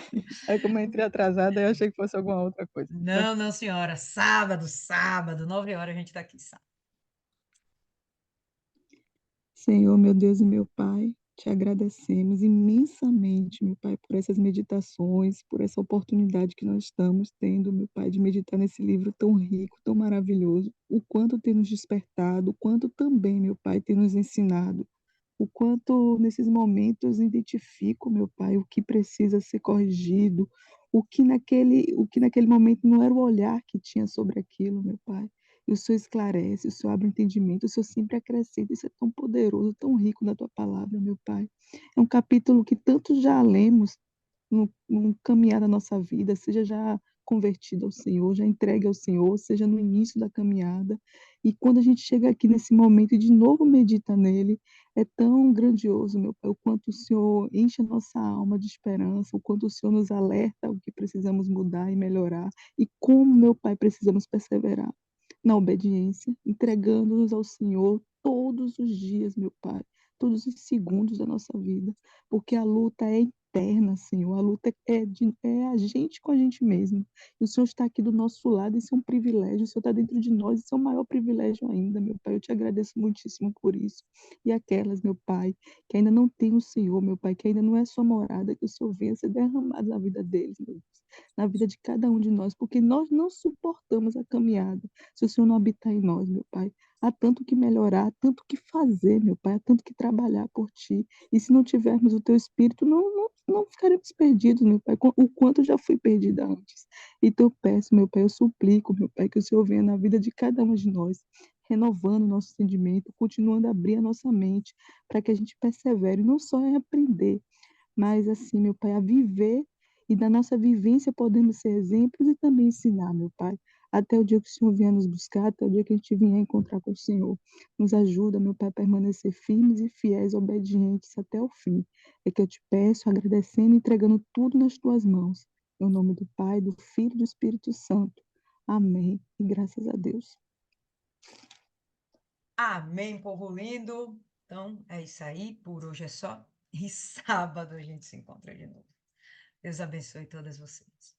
Aí, como eu entrei atrasada, eu achei que fosse alguma outra coisa. Não, não, senhora. Sábado, sábado, 9 horas a gente tá aqui, sábado. Senhor, meu Deus e meu Pai, te agradecemos imensamente, meu Pai, por essas meditações, por essa oportunidade que nós estamos tendo, meu Pai, de meditar nesse livro tão rico, tão maravilhoso, o quanto tem nos despertado, o quanto também, meu Pai, tem nos ensinado, o quanto nesses momentos identifico, meu Pai, o que precisa ser corrigido, o que naquele momento não era o olhar que tinha sobre aquilo, meu Pai. E o Senhor esclarece, o Senhor abre o entendimento, o Senhor sempre acrescenta. Isso é tão poderoso, tão rico na tua palavra, meu Pai. É um capítulo que tanto já lemos no caminhar da nossa vida, seja já convertido ao Senhor, já entregue ao Senhor, seja no início da caminhada. E quando a gente chega aqui nesse momento e de novo medita nele, é tão grandioso, meu Pai, o quanto o Senhor enche a nossa alma de esperança, o quanto o Senhor nos alerta o que precisamos mudar e melhorar, e como, meu Pai, precisamos perseverar na obediência, entregando-nos ao Senhor todos os dias, meu Pai, todos os segundos da nossa vida, porque a luta é eterna, Senhor, a luta é a gente com a gente mesmo. E o Senhor está aqui do nosso lado, isso é um privilégio, o Senhor está dentro de nós, isso é um maior privilégio ainda, meu Pai, eu te agradeço muitíssimo por isso. E aquelas, meu Pai, que ainda não têm o Senhor, meu Pai, que ainda não é sua morada, que o Senhor venha ser derramado na vida deles, meu Deus, na vida de cada um de nós, porque nós não suportamos a caminhada se o Senhor não habitar em nós, meu Pai. Há tanto que melhorar, há tanto que fazer, meu Pai, há tanto que trabalhar por Ti. E se não tivermos o Teu Espírito, não ficaremos perdidos, meu Pai, o quanto já fui perdida antes. Então eu peço, meu Pai, eu suplico, meu Pai, que o Senhor venha na vida de cada um de nós, renovando o nosso entendimento, continuando a abrir a nossa mente, para que a gente persevere, não só em aprender, mas assim, meu Pai, a viver e da nossa vivência podemos ser exemplos e também ensinar, meu Pai. Até o dia que o Senhor vier nos buscar, até o dia que a gente vier encontrar com o Senhor. Nos ajuda, meu Pai, a permanecer firmes e fiéis, obedientes até o fim. É que eu te peço, agradecendo e entregando tudo nas tuas mãos. Em nome do Pai, do Filho e do Espírito Santo. Amém. E graças a Deus. Amém, povo lindo. Então, é isso aí. Por hoje é só. E sábado a gente se encontra de novo. Deus abençoe todas vocês.